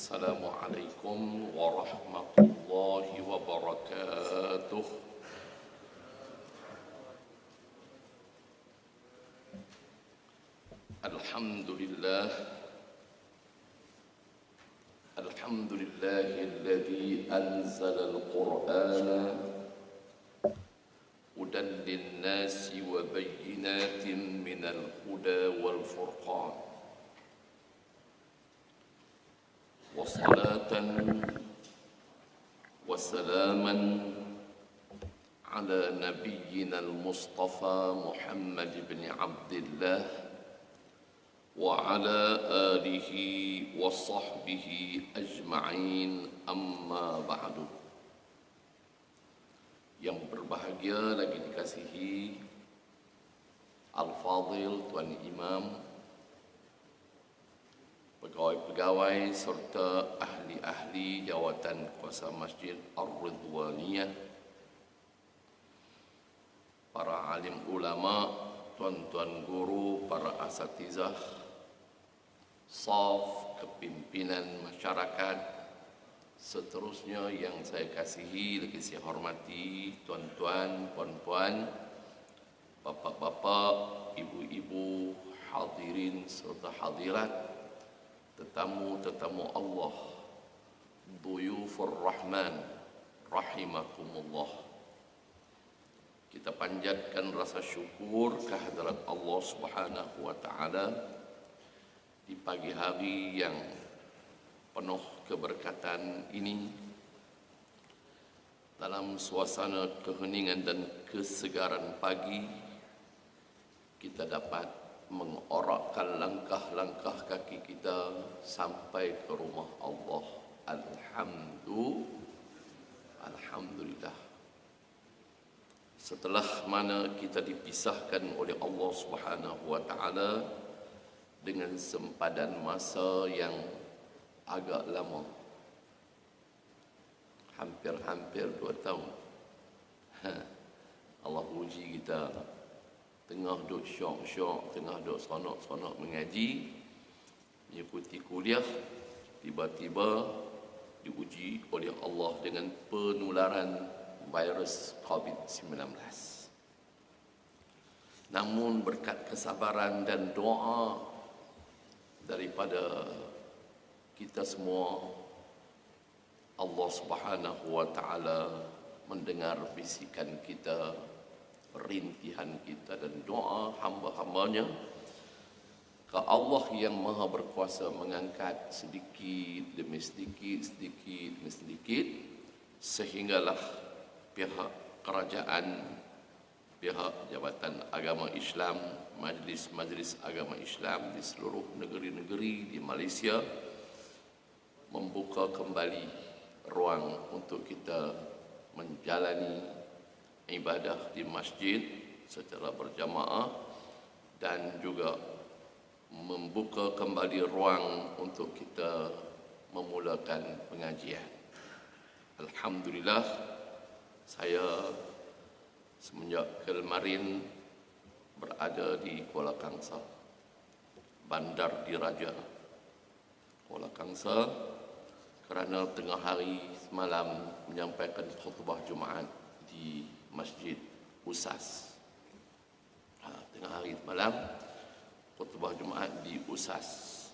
Assalamualaikum warahmatullahi wabarakatuh. Alhamdulillah. Alhamdulillahilladzi anzala al-Qur'ana hudan lin-nasi wa bayyinatin minal huda wal furqan. وصلاة وسلاما على نبينا المصطفى محمد بن عبد الله وعلى آله وصحبه أجمعين أما بعد. Yang berbahagia lagi dikasihi Al-Fadhil Tuan Imam, pegawai-pegawai serta ahli-ahli jawatan kuasa Masjid Ar-Ridwaniyah, para alim ulama, tuan-tuan guru, para asatizah, staf, kepimpinan masyarakat, seterusnya yang saya kasihi, lagi saya hormati, tuan-tuan, puan-puan, bapak-bapak, ibu-ibu, hadirin serta hadirat, tetamu-tetamu Allah, Duyufur Rahman, rahimakumullah. Kita panjatkan rasa syukur kehadirat Allah Subhanahu wa taala di pagi hari yang penuh keberkatan ini, dalam suasana keheningan dan kesegaran pagi. Kita dapat mengorakkan langkah-langkah kaki kita sampai ke rumah Allah. Alhamdulillah. Setelah mana kita dipisahkan oleh Allah Subhanahu wa taala dengan sempadan masa yang agak lama, hampir 2 tahun. Allah uji kita, tengah duk syok-syok, tengah duk seronok-seronok mengaji, mengikuti kuliah, tiba-tiba diuji oleh Allah dengan penularan virus COVID-19. Namun berkat kesabaran dan doa daripada kita semua, Allah Subhanahu wa taala mendengar bisikan kita, rintihan kita dan doa hamba-hambanya. Ke Allah yang maha berkuasa mengangkat sedikit demi sedikit, sehinggalah pihak kerajaan, pihak Jabatan Agama Islam, majlis-majlis agama Islam di seluruh negeri-negeri di Malaysia membuka kembali ruang untuk kita menjalani ibadah di masjid secara berjamaah, dan juga membuka kembali ruang untuk kita memulakan pengajian. Alhamdulillah, saya semenjak kemarin berada di Kuala Kangsar, Bandar Diraja Kuala Kangsar, kerana tengah hari semalam menyampaikan khutbah Jumaat di Masjid Usas. Tengah hari malam khutbah Jumaat di Usas.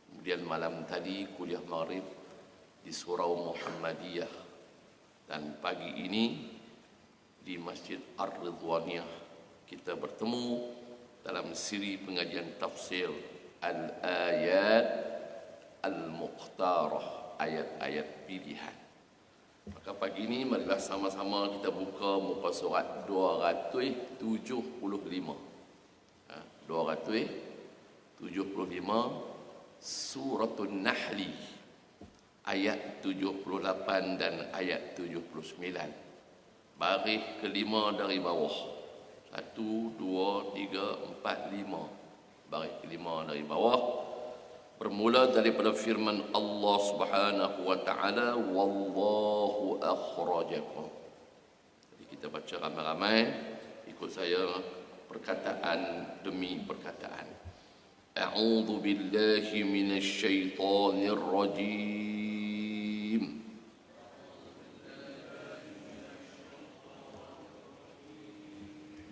Kemudian malam tadi kuliah Maghrib di Surau Muhammadiyah, dan pagi ini di Masjid Ar-Ridwaniyah kita bertemu dalam siri pengajian tafsir Al-Ayat Al-Mukhtarah, ayat-ayat pilihan. Maka pagi ini marilah sama-sama kita buka muka surat 275. 275 Suratul Nahli, ayat 78 dan ayat 79. Baris kelima dari bawah. 1, 2, 3, 4, 5. Baris kelima dari bawah. Bermula daripada firman Allah Subhanahu wa taala, wallahu akhrajakum. Jadi kita baca ramai-ramai, ikut saya perkataan demi perkataan. أعوذ بالله من الشيطان الرجيم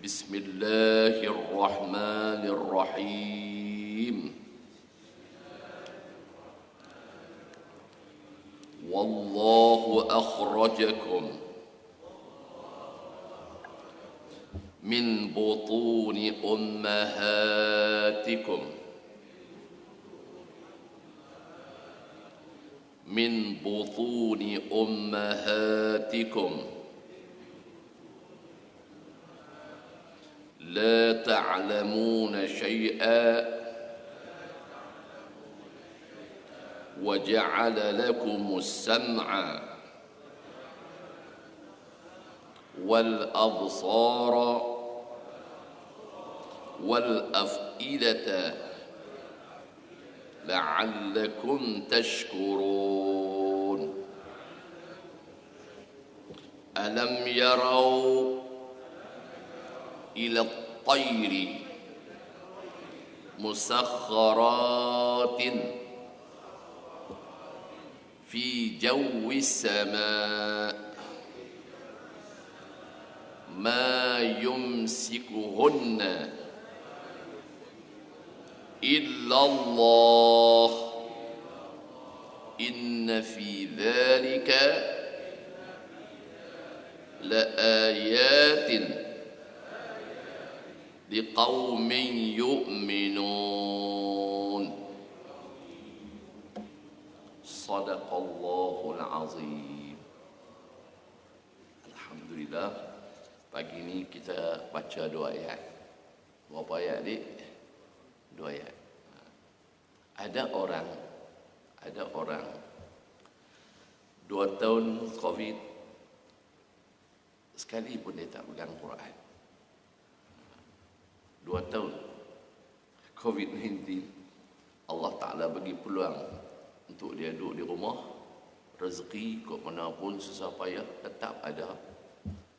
بسم الله الرحمن الرحيم والله أخرجكم من بطون أمهاتكم لا تعلمون شيئا وجعل لكم السمع والأبصار والأفئدة لعلكم تشكرون ألم يروا إلى الطير مسخرات في جو السماء ما يمسكهن إلا الله إن في ذلك لآيات لقوم يؤمنون صدق الله العظيم. Alhamdulillah, pagi ini kita baca 2 ayat. Berapa ayat, adik? 2 ayat. Ada orang 2 tahun COVID, sekali pun dia tak pegang Quran. 2 tahun COVID-19, Allah Ta'ala bagi peluang untuk dia duduk di rumah. Rezeki kok mana pun susah payah tetap ada.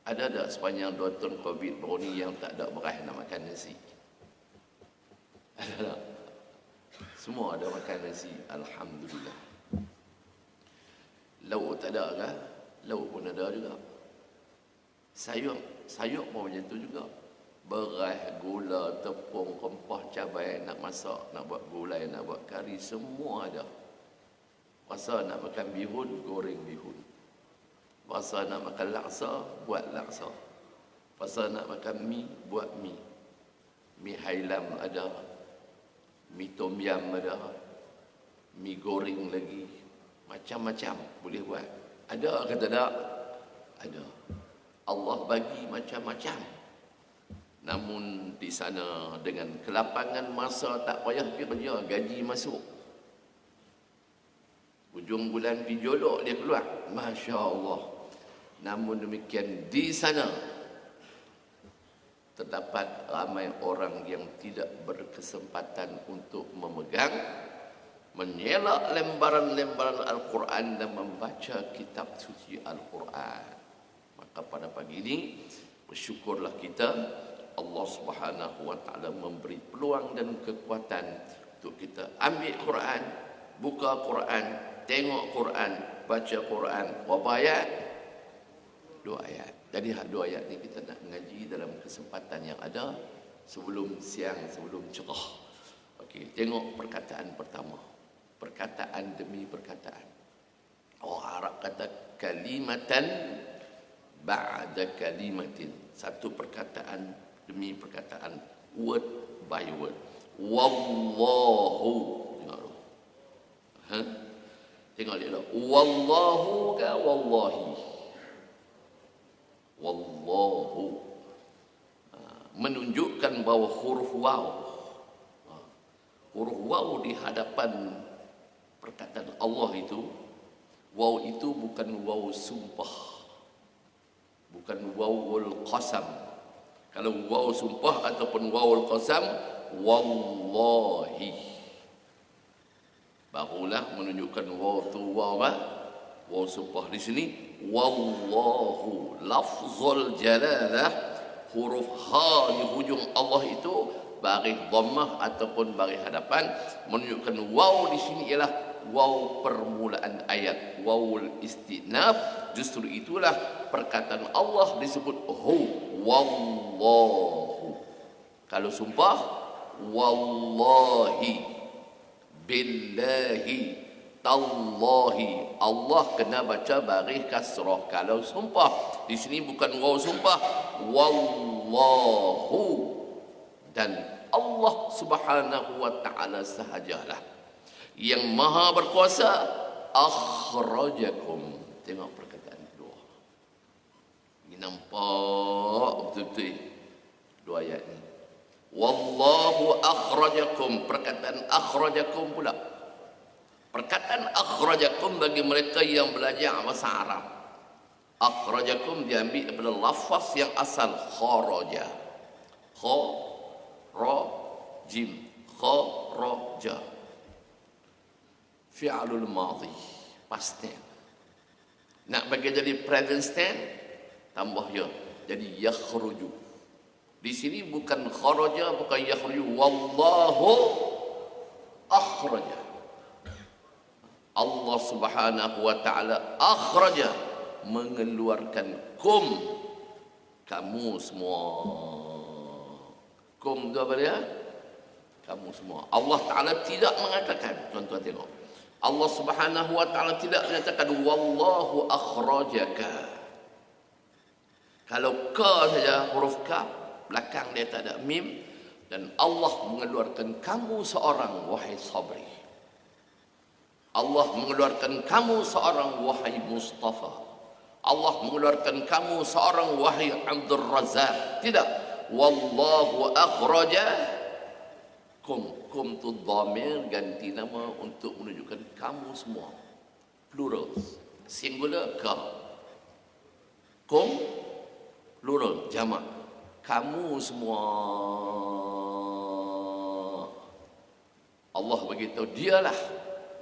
Ada tak sepanjang 2 tahun COVID baru ni yang tak ada beras nak makan nasi? Ada tak? Semua ada makan nasi, Alhamdulillah. Lauk tak ada kan? Lauk pun ada juga. Sayur pun macam tu juga. Beras, gula, tepung, rempah, cabai, nak masak, nak buat gulai, nak buat kari, semua ada. Rasa nak makan bihun, goreng bihun. Rasa nak makan laksa, buat laksa. Rasa nak makan mi, buat mi. Mi hailam ada, mi tom yam ada, mi goreng lagi. Macam-macam boleh buat. Ada ke tak ada? Ada. Allah bagi macam-macam. Namun di sana dengan kelapangan masa, tak payah pergi kerja, gaji masuk. Hujung bulan pergi jolok dia keluar. Masya Allah. Namun demikian di sana terdapat ramai orang yang tidak berkesempatan untuk memegang, menyelak lembaran-lembaran Al-Quran dan membaca kitab suci Al-Quran. Maka pada pagi ini bersyukurlah kita, Allah Subhanahu wa taala memberi peluang dan kekuatan untuk kita ambil Quran, buka Quran, tengok Quran, baca Quran. Berapa ayat? 2 ayat. Jadi 2 ayat ni kita nak mengaji dalam kesempatan yang ada sebelum siang, sebelum cerah. Okey, tengok perkataan pertama. Perkataan demi perkataan. Orang Arab kata kalimatan ba'da kalimatin. Satu perkataan demi perkataan, word by word. Wallahu, tengok dulu. Tengok dia dulu. Wallahu ke wallahi? Wallahu. Menunjukkan bahawa huruf waw, huruf waw di hadapan perkataan Allah itu, waw itu bukan waw sumpah, bukan wawul qasam. Kalau waw sumpah ataupun wawul qasam, wallahi, barulah menunjukkan waw tu waw apa? Waw sumpah. Di sini wallahu, lafzul jalalah, huruf ha di hujung Allah itu baris dhammah ataupun baris hadapan, menunjukkan waw di sini ialah waw permulaan ayat, wawul istinaf. Justru itulah perkataan Allah disebut hu, wallahu. Kalau sumpah, wallahi, billahi, tallahi, Allah kena baca baris kasrah. Kalau sumpah di sini bukan waw sumpah, wallahu, dan Allah Subhanahu wa taala sahajalah yang maha berkuasa. Akhrajakum, tengok perkataan kedua ini, nampak betul-betul dua ayat ni. Wallahu akhrajakum, perkataan akhrajakum pula. Perkataan akhrajakum bagi mereka yang belajar bahasa Arab, akhrajakum diambil daripada lafaz yang asal kharaja, kha ra jim, kharaja, fi'lul madhi, past tense. Nak bagi jadi present tense, tambah ya, jadi yakhruju. Di sini bukan kharaja, bukan yakhruju, wallahu akhraja. Allah Subhanahu wa taala akhraja, mengeluarkan kum, kamu semua. Kum tu apa dia? Kamu semua. Allah taala tidak mengatakan, tuan-tuan tengok, Allah Subhanahu wa taala tidak menyatakan wallahu akhrajaka. Kalau ka saja, huruf ka belakang dia tak ada mim, dan Allah mengeluarkan kamu seorang wahai Sabri. Allah mengeluarkan kamu seorang wahai Mustafa. Allah mengeluarkan kamu seorang wahai Abdul Razak. Tidak, wallahu akhrajakum. Kum tu dhamir ganti nama untuk menunjukkan kamu semua, plural, singular ka. Kum plural, jamak, kamu semua. Allah beritahu dialah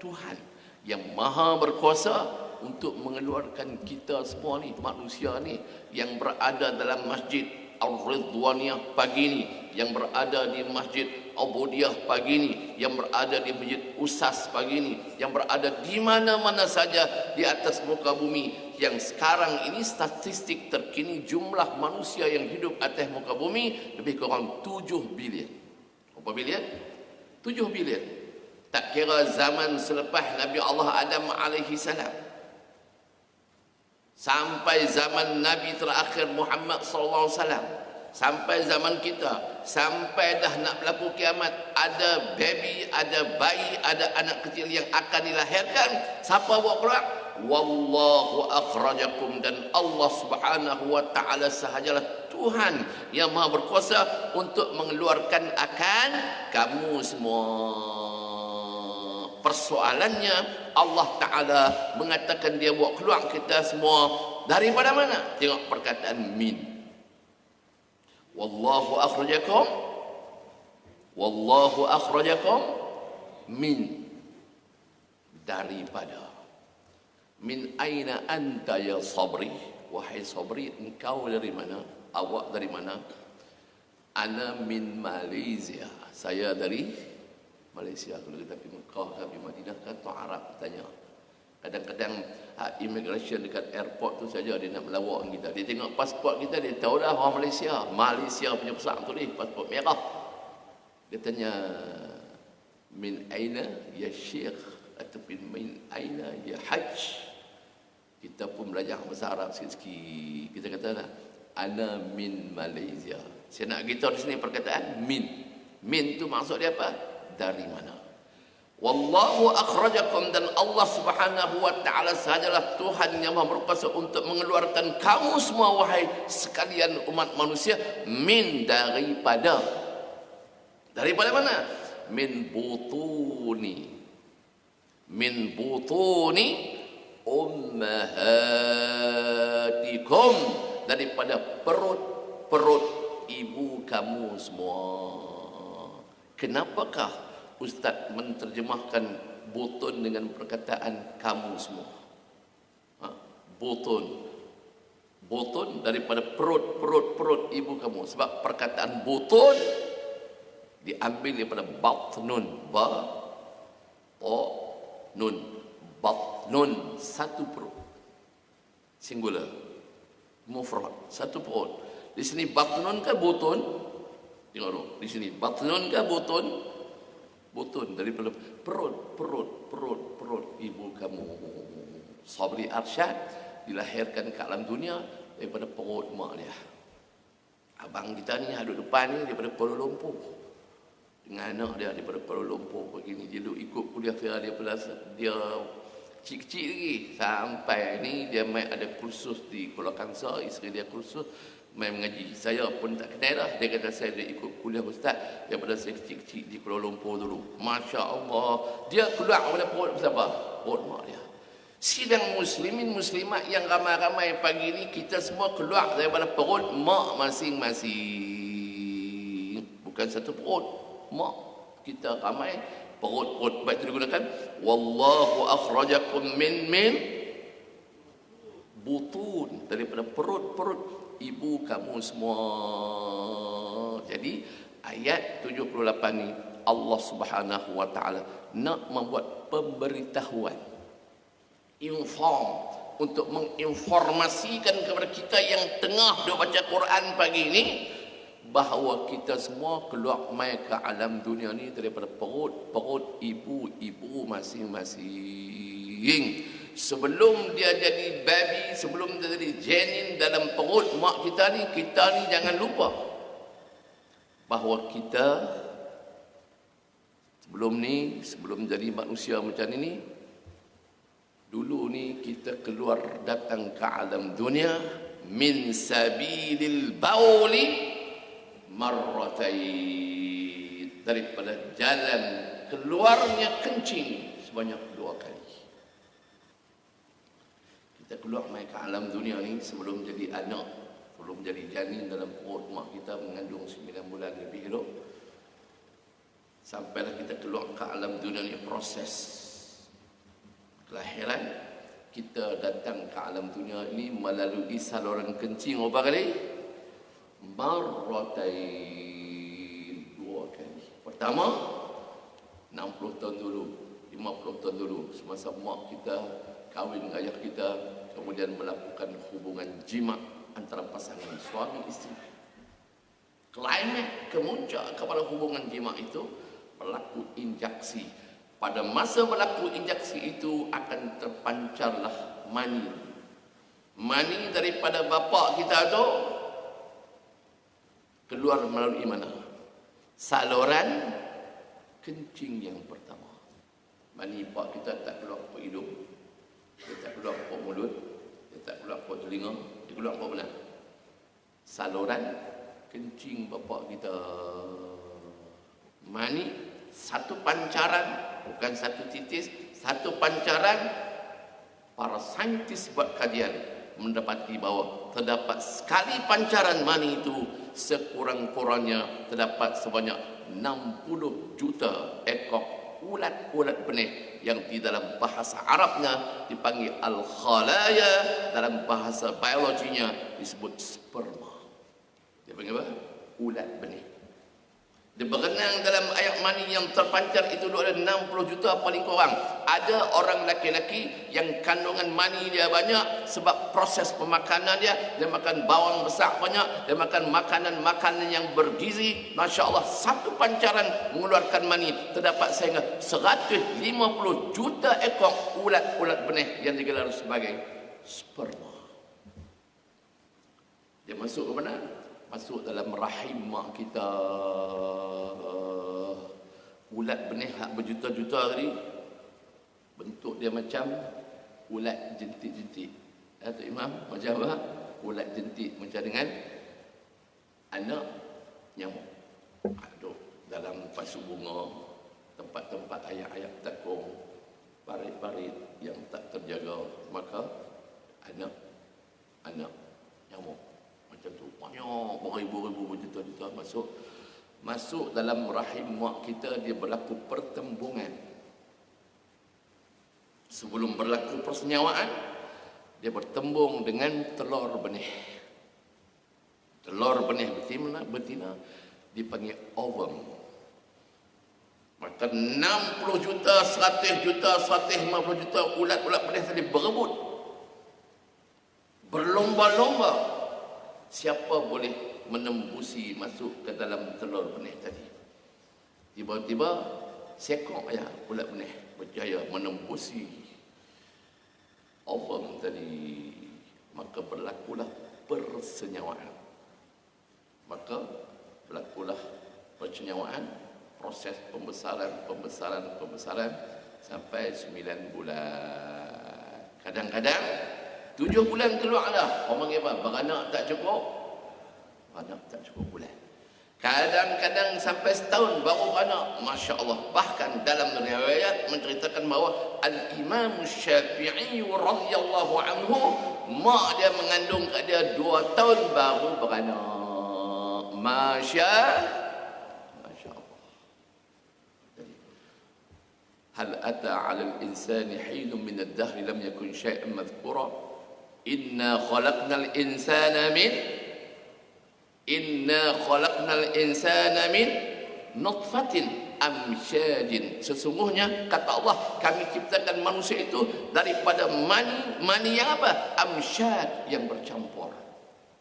Tuhan yang maha berkuasa untuk mengeluarkan kita semua ni, manusia ni yang berada dalam masjid Ar-Ridwaniyah pagi ni, yang berada di masjid Ubudiyah pagi ni, yang berada di masjid Usas pagi ni, yang berada di mana-mana saja di atas muka bumi. Yang sekarang ini statistik terkini jumlah manusia yang hidup atas muka bumi lebih kurang 7 bilion. Berapa bilion? 7 bilion. Tak kira zaman selepas Nabi Allah Adam alaihi salam sampai zaman Nabi terakhir Muhammad sallallahu alaihi wasallam, sampai zaman kita, sampai dah nak berlaku kiamat, ada baby, ada bayi, ada anak kecil yang akan dilahirkan. Siapa buat keluar? Wallahu akhrajakum, dan Allah Subhanahu wa taala sahajalah Tuhan yang maha berkuasa untuk mengeluarkan akan kamu semua. Persoalannya, Allah Ta'ala mengatakan dia buat keluar kita semua daripada mana? Tengok perkataan min. Wallahu akhrajakum, wallahu akhrajakum min, daripada. Min aina anta ya Sabri, wahai Sabri, engkau dari mana? Awak dari mana? Ana min Malaysia, saya dari Malaysia. Kalau kita pergi Mekah, pergi Madinah, kan tu Arab tanya. Kadang-kadang immigration dekat airport tu saja dia nak melawak kita. Dia tengok pasport kita, dia tahu dah orang Malaysia. Malaysia punya pesawat tu ni, pasport merah. Dia tanya, min aina ya Syekh, ataupun min aina ya Hajj. Kita pun belajar bahasa Arab sikit-sikit. Kita kata lah, ana min Malaysia. Saya nak beritahu di sini perkataan min. Min tu maksud dia apa? Dari mana? Wallahu akhrajakum, dan Allah Subhanahu wa taala sahajalah Tuhan yang maha berkuasa untuk mengeluarkan kamu semua wahai sekalian umat manusia, min, daripada. Daripada mana? Min butuni ummahatikum, daripada perut ibu kamu semua. Kenapakah Ustaz menterjemahkan butun dengan perkataan kamu semua? Butun daripada perut ibu kamu. Sebab perkataan butun diambil daripada batnun, ba ta nun, batnun, satu perut, singular, mufrad, satu perut. Di sini batnun ke butun? Tengok dulu. Di sini batnun ke butun? Butun, daripada perut ibu kamu. Sabri Arsyad dilahirkan ke alam dunia daripada perut mak dia. Abang kita ni duduk depan ni daripada Kuala Lumpur. Dengan anak dia daripada Kuala Lumpur. Begini dia duduk ikut kuliah dia kecil-kecil lagi. Sampai ni dia main ada kursus di Kuala Kangsar, isteri dia kursus main mengaji. Saya pun tak kenal dah. Dia kata saya dia ikut kuliah ustaz daripada saya kecil-kecil di Kuala Lumpur dulu. Masya Allah. Dia keluar daripada perut siapa? Perut mak dia. Sidang muslimin muslimat yang ramai-ramai pagi ni, kita semua keluar daripada perut mak masing-masing. Bukan satu perut. Mak kita ramai perut-perut. Baik itu digunakan wallahu akhrajakum min butun, daripada perut-perut ibu kamu semua. Jadi ayat 78 ni Allah Subhanahu wa taala nak membuat pemberitahuan, inform, untuk menginformasikan kepada kita yang tengah duk baca Quran pagi ni, bahawa kita semua keluar mai ke alam dunia ni daripada perut ibu masing-masing. Sebelum dia jadi baby, sebelum dia jadi janin dalam perut mak kita ni jangan lupa bahawa kita sebelum jadi manusia macam ini, dulu ni kita keluar datang ke alam dunia min sabilil bauli marratain, daripada jalan keluarnya kencing sebanyak 2 kali. Kita keluar mai ke alam dunia ni sebelum jadi anak, sebelum jadi janin dalam perut mak kita mengandung 9 bulan lebih hidup, sampailah kita keluar ke alam dunia ni, proses kelahiran. Kita datang ke alam dunia ini melalui saluran kencing berapa kali? Marratain, 2 kali. Pertama 60 tahun dulu, 50 tahun dulu, semasa mak kita kahwin dengan ayah kita, kemudian melakukan hubungan jima antara pasangan suami isteri. Klimaks, kemuncak kepada hubungan jima itu berlaku injaksi. Pada masa berlaku injaksi itu akan terpancarlah mani. Mani daripada bapa kita tu keluar melalui mana? Saluran kencing yang pertama. Mani pak kita tak keluar ke hidung, dia tak keluar ke mulut, dia tak keluar ke telinga, dia keluar ke mana? Saluran kencing bapa kita. Mani satu pancaran, bukan satu titis, satu pancaran. Para saintis buat kajian mendapati bahawa terdapat sekali pancaran mani itu sekurang-kurangnya terdapat sebanyak 60 juta ekor ulat-ulat benih yang di dalam bahasa Arabnya dipanggil al-khalaya, dalam bahasa biologinya disebut sperma. Dia panggil apa? Ulat benih. Dia berenang dalam air mani yang terpancar itu ada 60 juta paling kurang. Ada orang laki-laki yang kandungan mani dia banyak sebab proses pemakanan dia makan bawang besar banyak, dia makan makanan yang bergizi. Masya Allah, satu pancaran mengeluarkan mani terdapat sehingga 150 juta ekor ulat-ulat benih yang digelar sebagai sperma. Dia masuk ke mana? Masuk dalam rahim mak kita. Ulat benih hak berjuta-juta tadi, bentuk dia macam ulat jentik-jentik. Tok Imam, macam apa? Ulat jentik macam dengan anak nyamuk. Duduk dalam pasu bunga, tempat-tempat ayak-ayak takung, parit-parit yang tak terjaga, maka anak nyamuk macam tu banyak, beribu-ribu, berjuta-juta masuk dalam rahim mak kita. Dia berlaku pertembungan. Sebelum berlaku persenyawaan, dia bertembung dengan telur benih. Telur benih betina dipanggil ovum. Maka 60 juta, 100 juta, 150 juta ulat-ulat benih tadi berebut, berlomba-lomba siapa boleh menembusi masuk ke dalam telur benih tadi. Tiba-tiba seekor ya ulat benih berjaya menembusi orang tadi. Maka berlakulah persenyawaan. Maka berlakulah persenyawaan, proses pembesaran sampai 9 bulan. Kadang-kadang 7 bulan keluar dah. Orang panggil apa? Beranak tak cukup. Beranak tak cukup bulan. Kadang-kadang sampai setahun baru beranak. Masya Allah. Bahkan dalam riwayat menceritakan bahawa Al-Imam Syafi'i radhiyallahu anhu, mak dia mengandung kat dia 2 tahun baru beranak. Masya Allah. Hal ata 'alal insani hinun min ad-dahr lam yakun syai'an madhkura. Inna khalaqnal insana min nutfatin amsyajin. Sesungguhnya kata Allah, kami ciptakan manusia itu daripada mani yang apa? Amsyad, yang bercampur.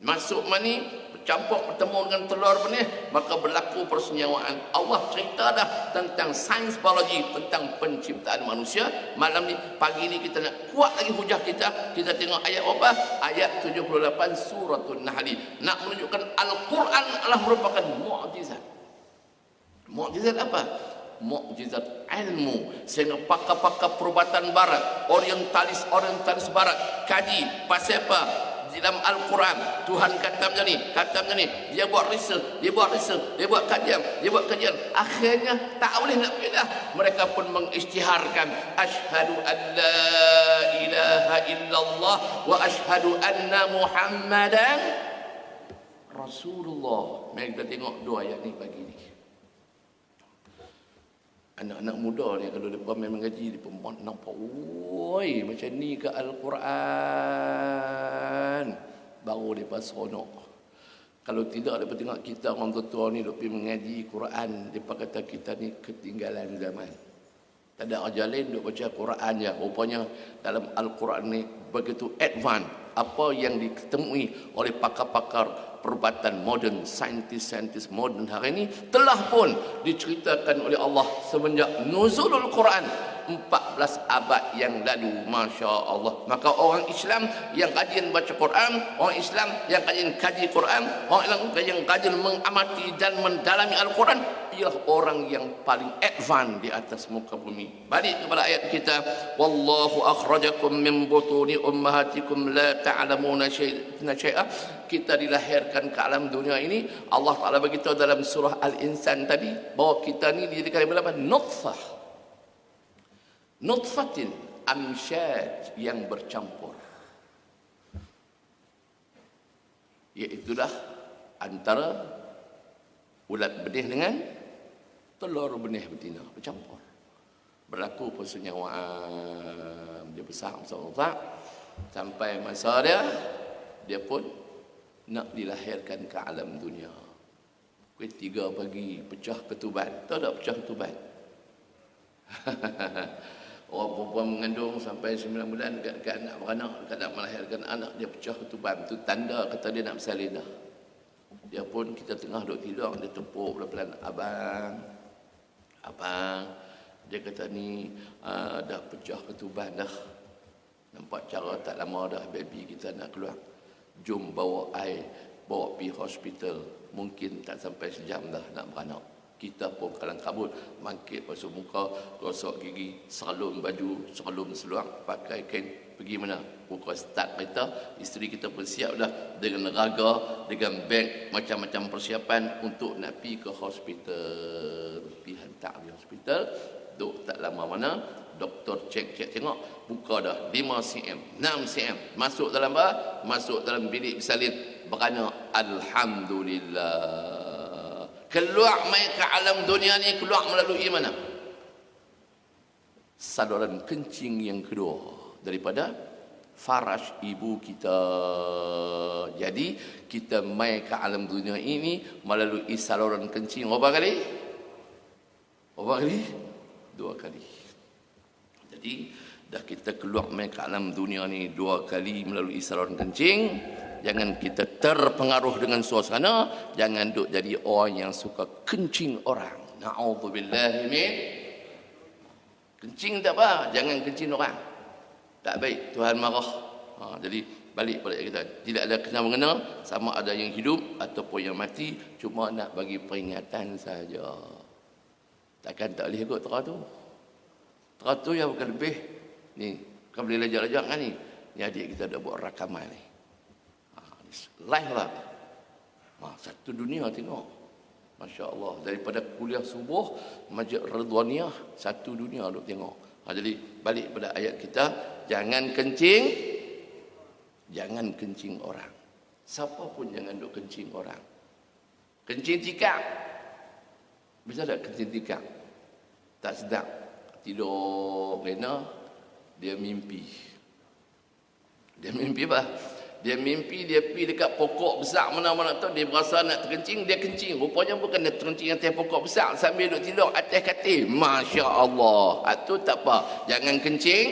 Masuk mani, bercampur, bertemu dengan telur benih, maka berlaku persenyawaan. Allah cerita dah tentang sains biologi, tentang penciptaan manusia. Malam ni, pagi ni kita nak kuat lagi hujah kita. Kita tengok ayat apa? Ayat 78 suratul Nahl. Nak menunjukkan Al-Quran adalah merupakan mukjizat. Mukjizat apa? Mukjizat ilmu. Sehingga pakar-pakar perubatan barat, orientalis barat kaji pasal apa? Di dalam Al-Quran Tuhan kata macam ni, dia buat research, dia buat kajian, akhirnya tak boleh nak pindah. Mereka pun mengisytiharkan, asyhadu an la ilaha illallah wa asyhadu anna Muhammadan Rasulullah. Mari kita tengok 2 ayat ni pagi ni. Anak-anak muda ni kalau mereka main mengaji, mereka nampak, oi, macam ni ke Al-Quran. Baru mereka seronok. Kalau tidak, mereka tengok kita orang tua ni mereka mengaji Quran, mereka kata kita ni ketinggalan zaman. Tak ada ajar lain duk baca Quran je. Rupanya dalam Al-Quran ni begitu advance. Apa yang ditemui oleh pakar-pakar perubatan moden, saintis moden hari ini telah pun diceritakan oleh Allah semenjak nuzulul Quran 14 abad yang lalu. Masya Allah. Maka orang Islam yang rajin baca Quran, orang Islam yang rajin kaji Quran, orang Islam yang rajin mengamati dan mendalami Al-Quran, ialah orang yang paling advance di atas muka bumi. Balik kepada ayat kita, wallahu akhrajakum min butuni ummahatikum la ta'lamuna syai'a. Kita dilahirkan ke alam dunia ini, Allah Ta'ala beritahu dalam surah Al-Insan tadi bahawa kita ni dijadikan daripada nutfah, nutfatin amsyad, yang bercampur, iaitulah antara ulat benih dengan telur benih betina bercampur. Berlaku persenyawaan, dia besar sampai masa dia pun nak dilahirkan ke alam dunia. Pukul 3 pagi pecah ketuban. Tahu tak pecah ketuban? Orang perempuan mengandung sampai 9 bulan dekat nak beranak, dekat nak melahirkan anak, dia pecah ketuban. Itu tanda kata dia nak bersalin dah. Dia pun, kita tengah duduk tidur, dia tepuk pelan-pelan, abang, dia kata ni dah pecah ketuban dah. Nampak cara tak lama dah baby kita nak keluar. Jom bawa air, bawa pergi hospital. Mungkin tak sampai sejam dah nak beranak. Kita pun kalang kabut, bangkit basuh muka, gosok gigi, salum baju, salum seluar, pakai kain, pergi mana? Pukul start kereta. Isteri kita pun siap dah dengan raga, dengan beg, macam-macam persiapan untuk nak pergi ke hospital. Pergi hantar di hospital. Duk tak lama mana, doktor cek tengok, buka dah 5 cm, 6 cm. Masuk dalam apa? Masuk dalam bilik bersalin, beranak. Alhamdulillah. Keluar mai ke alam dunia ni, keluar melalui mana? Saluran kencing yang kedua daripada faraj ibu kita. Jadi kita mai ke alam dunia ini melalui saluran kencing berapa kali? 2 kali. Jadi dah kita keluar main ke alam dunia ni 2 kali melalui saluran kencing. Jangan kita terpengaruh dengan suasana, jangan duk jadi orang yang suka kencing orang. Na'udzubillahi min. Kencing tak apa, jangan kencing orang. Tak baik, Tuhan marah. Jadi balik pada kita, tidak ada kena-mengena sama ada yang hidup ataupun yang mati, cuma nak bagi peringatan saja. Takkan tak boleh ikut teratur. Teratur yang bukan lebih. Ni, kau boleh lajak-lajak kan ni. Ni adik kita dah buat rakaman ni. Live lah. Satu dunia tengok. Masya Allah. Daripada kuliah subuh, Masjid Ridwaniyah, satu dunia duk tengok. Jadi balik pada ayat kita, jangan kencing. Jangan kencing orang. Siapa pun jangan duk kencing orang. Kencing tikam. Bisa tak kencing tikam? Tak sedap. Tidur kena, dia mimpi. Dia mimpi apa? Dia mimpi dia pergi dekat pokok besar mana-mana tu, dia berasa nak terkencing, dia kencing. Rupanya bukan dia terkencing atas pokok besar sambil duduk tidur atas katil. Masya Allah. Itu tak apa. Jangan kencing.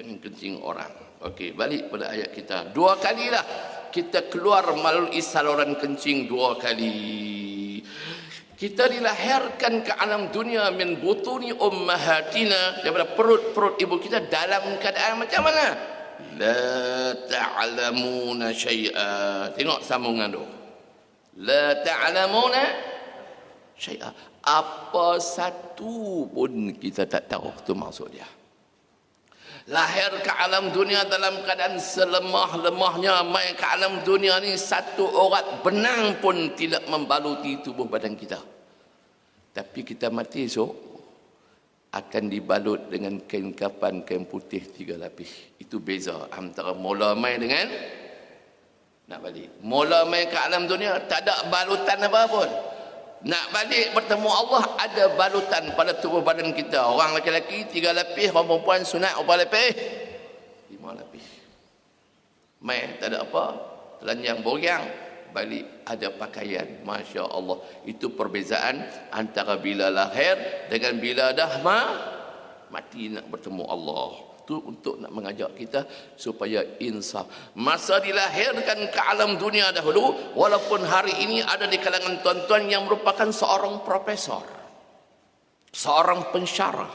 Jangan kencing orang. Okey, balik pada ayat kita. 2 kalilah kita keluar melalui saluran kencing 2 kali. Kita dilahirkan ke alam dunia min butuni ummahatina, daripada perut-perut ibu kita dalam keadaan macam mana? La ta'lamuna syai'a. Tengok sambungan tu. La ta'lamuna syai'a. Apa satu pun kita tak tahu. Itu maksud dia. Lahir ke alam dunia dalam keadaan selemah-lemahnya. Main ke alam dunia ni satu urat benang pun tidak membaluti tubuh badan kita. Tapi kita mati esok akan dibalut dengan kain kafan, kain putih 3 lapis. Itu beza antara mula mai dengan nak balik. Mula mai ke alam dunia tak ada balutan apa pun. Nak balik bertemu Allah ada balutan pada tubuh badan kita. Orang lelaki 3 lapis, orang perempuan sunat berapa lapis? 5 lapis. Mai tak ada apa, telanjang boryang, balik ada pakaian. Masya Allah. Itu perbezaan antara bila lahir dengan bila dah mati nak bertemu Allah. Itu untuk nak mengajak kita supaya insaf. Masa dilahirkan ke alam dunia dahulu, walaupun hari ini ada di kalangan tuan-tuan yang merupakan seorang profesor, seorang pensyarah,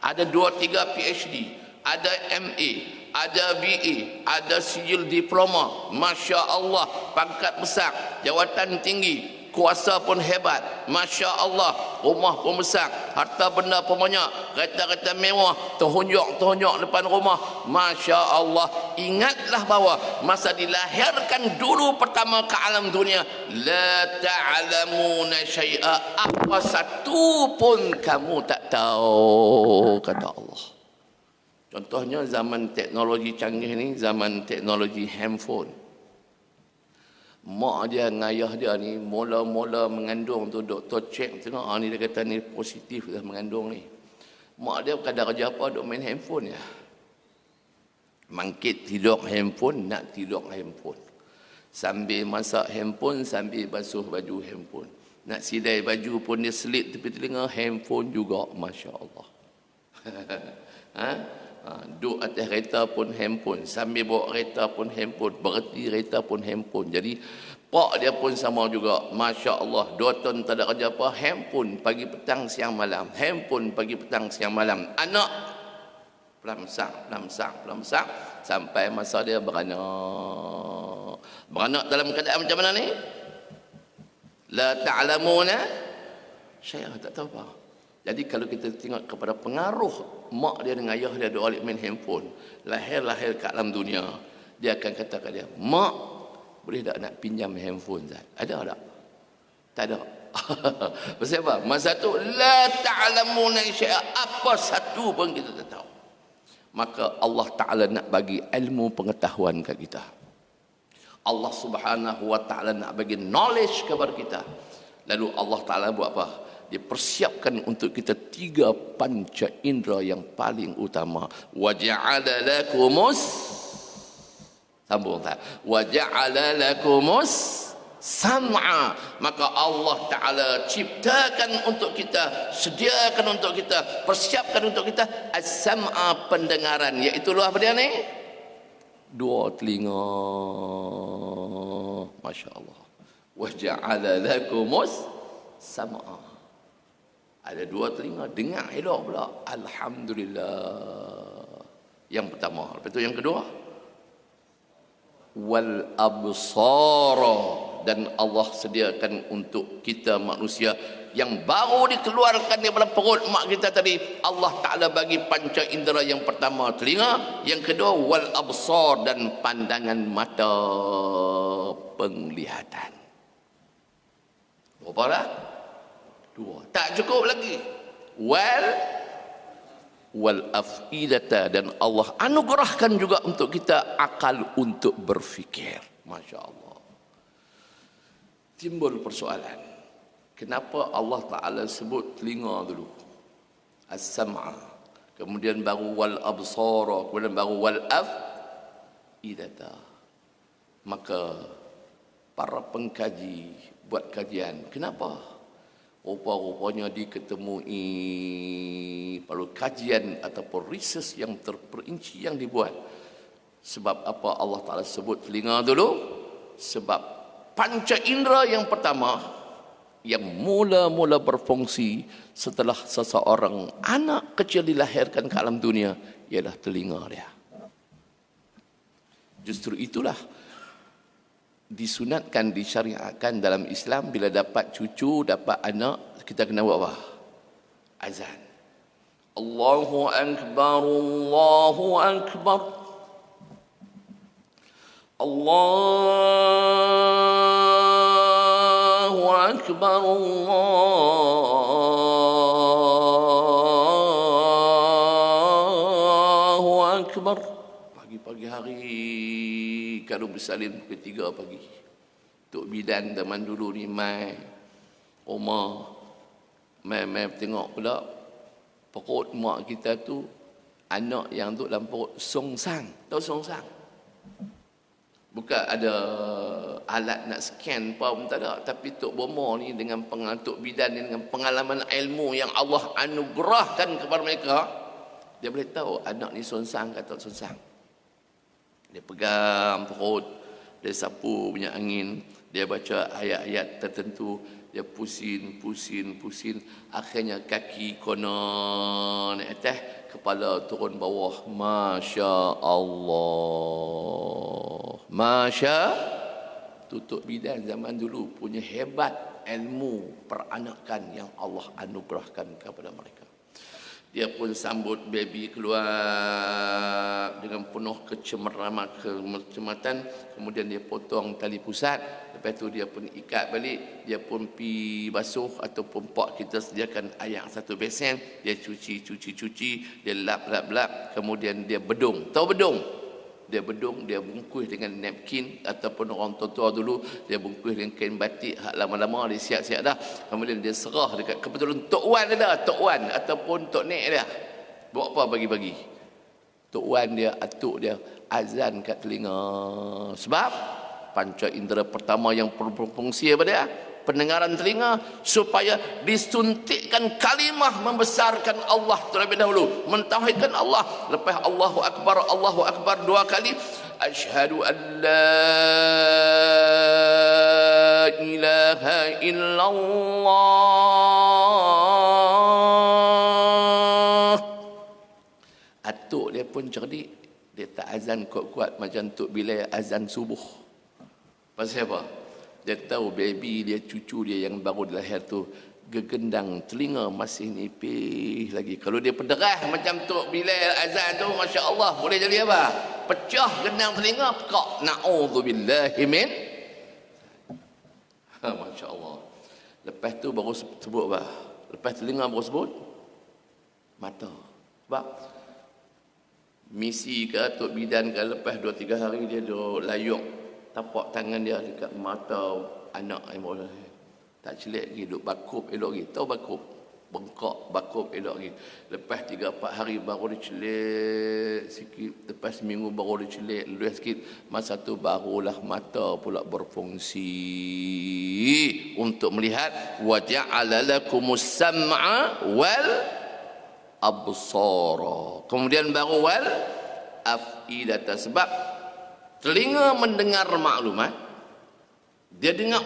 ada 2-3 PhD, ada MA, ada BA, ada sijil diploma. Masya Allah, pangkat besar, jawatan tinggi, kuasa pun hebat. Masya Allah, rumah pun besar, harta benda pun banyak, kereta-kereta mewah, terhunjuk depan rumah. Masya Allah. Ingatlah bahawa masa dilahirkan dulu pertama ke alam dunia, la ta'lamuna syai'a. Apa satu pun kamu tak tahu, kata Allah. Contohnya zaman teknologi canggih ni, zaman teknologi handphone. Mak dia dengan ayah dia ni mula-mula mengandung tu, doktor cek tengok, ni dia kata ni positif dah mengandung ni. Mak dia kadang kerja apa, duk main handphone ya. Mangkit tidur handphone, nak tidur handphone. Sambil masak handphone, sambil basuh baju handphone. Nak sidai baju pun dia selit tepi telinga, handphone juga. Masya Allah. Duduk atas kereta pun handphone, sambil bawa kereta pun handphone, berhenti kereta pun handphone. Jadi pak dia pun sama juga. Masya Allah. 2 tahun tak ada kerja apa, handphone pagi petang siang malam, handphone pagi petang siang malam. Anak pelamsak sampai masa dia beranak. Beranak dalam keadaan macam mana ni? La ta'lamuna syai'a, tak tahu apa. Jadi kalau kita tengok kepada pengaruh mak dia dengan ayah dia duk alik main handphone, lahir ke alam dunia, dia akan kata kat dia, mak, boleh tak nak pinjam handphone Zat? Ada tak? Tak ada. Pasal apa? Masa tu la ta'lamuna syai'a, apa satu pun kita tak tahu. Maka Allah Ta'ala nak bagi ilmu pengetahuan kat kita. Allah Subhanahu wa Ta'ala nak bagi knowledge kepada kita. Lalu Allah Ta'ala buat apa? Dia persiapkan untuk kita 3 panca indera yang paling utama. Wa ja'ala lakumus, sambung tak? Wa ja'ala lakumus sam'a. Maka Allah Ta'ala ciptakan untuk kita, sediakan untuk kita, persiapkan untuk kita as-sam'a, pendengaran, iaitu apa dia ni? Dua telinga. Masya Allah. Wa ja'ala lakumus sam'a. Ada dua telinga, dengar elok pula. Alhamdulillah. Yang pertama. Lepas itu yang kedua, wal absara, dan Allah sediakan untuk kita manusia yang baru dikeluarkan daripada perut mak kita tadi. Allah Ta'ala bagi panca indera. Yang pertama telinga, yang kedua wal absar, dan pandangan mata, penglihatan. Berapa dah? Dua. Tak cukup lagi. Wal afidata, dan Allah anugerahkan juga untuk kita akal untuk berfikir. Masya Allah. Timbul persoalan, kenapa Allah Ta'ala sebut telinga dulu, as-sam'a, kemudian baru wal absara, kemudian baru wal afidata? Maka para pengkaji buat kajian, kenapa? Rupa-rupanya diketemui perlu kajian ataupun research yang terperinci yang dibuat. Sebab apa Allah Ta'ala sebut telinga dulu? Sebab panca indera yang pertama yang mula-mula berfungsi setelah seseorang anak kecil dilahirkan ke alam dunia ialah telinga dia. Justru itulah disunatkan, disyariatkan dalam Islam, bila dapat cucu, dapat anak, kita kena buat apa? Azan. Allahu Akbar, Allahu Akbar, Allahu Akbar, Allahu Akbar. Pagi-pagi hari, kalau bersalin pukul 3 pagi. Tok bidan zaman dulu ni mai rumah, mai tengok pula perut mak kita tu, anak yang duduk dalam perut songsang. Tahu songsang? Bukan ada alat nak scan pun tak ada, tapi Tok Bomo ni dengan Tok bidan ni dengan pengalaman ilmu yang Allah anugerahkan kepada mereka, dia boleh tahu anak ni songsang ke tak songsang. Dia pegang perut, dia sapu punya angin, dia baca ayat-ayat tertentu, dia pusing, akhirnya kaki konon atas, kepala turun bawah. Masya Allah, Masya. Tutup bidan zaman dulu punya hebat ilmu peranakan yang Allah anugerahkan kepada mereka. Dia pun sambut baby keluar dengan penuh kecematan, kemudian dia potong tali pusat, lepas tu dia pun ikat balik, dia pun pi basuh ataupun pak kita sediakan air satu besen, dia cuci, dia lap, kemudian dia bedung. Tahu bedung? Dia bedung, dia bungkus dengan napkin, ataupun orang tua-tua dulu dia bungkus dengan kain batik, hak lama-lama dia siap-siap dah, kemudian dia serah dekat kebetulan Tok Wan dia, Tok Wan ataupun Tok Nek dia. Buat apa bagi-bagi? Tok Wan dia, atuk dia azan kat telinga. Sebab panca indera pertama yang berfungsi apa dia? Pendengaran telinga, supaya disuntikkan kalimah membesarkan Allah terlebih dahulu, mentauhidkan Allah. Lepas Allahu Akbar 2 kali, asyhadu an la ilaha illallah. Atuk dia pun cerdik, dia tak azan kuat-kuat macam Tok Bilal azan subuh. Pasal apa? Dia tahu baby dia, cucu dia yang baru dilahir tu, gegendang telinga masih nipis lagi. Kalau dia pederah macam Tok Bilal azan tu, Masya Allah, boleh jadi apa? Pecah gendang telinga, pekak. Na'udzubillahi min. Masya Allah. Lepas tu baru sebut apa? Lepas telinga baru sebut mata. Sebab misi ke Tok Bidan ke, lepas 2-3 hari dia duduk layuk tapak tangan dia dekat mata anak yang baru tak celik lagi, duduk bakup elok lagi. Tahu bakup? bengkak bakub elok lagi. Lepas 3-4 hari baru dia celik sikit, lepas seminggu baru dia celik lebih sikit, masa tu barulah mata pula berfungsi untuk melihat. Wa ja'ala lakumus sam'a wal absara, kemudian baru wal afidata, sebab telinga mendengar maklumat, dia dengar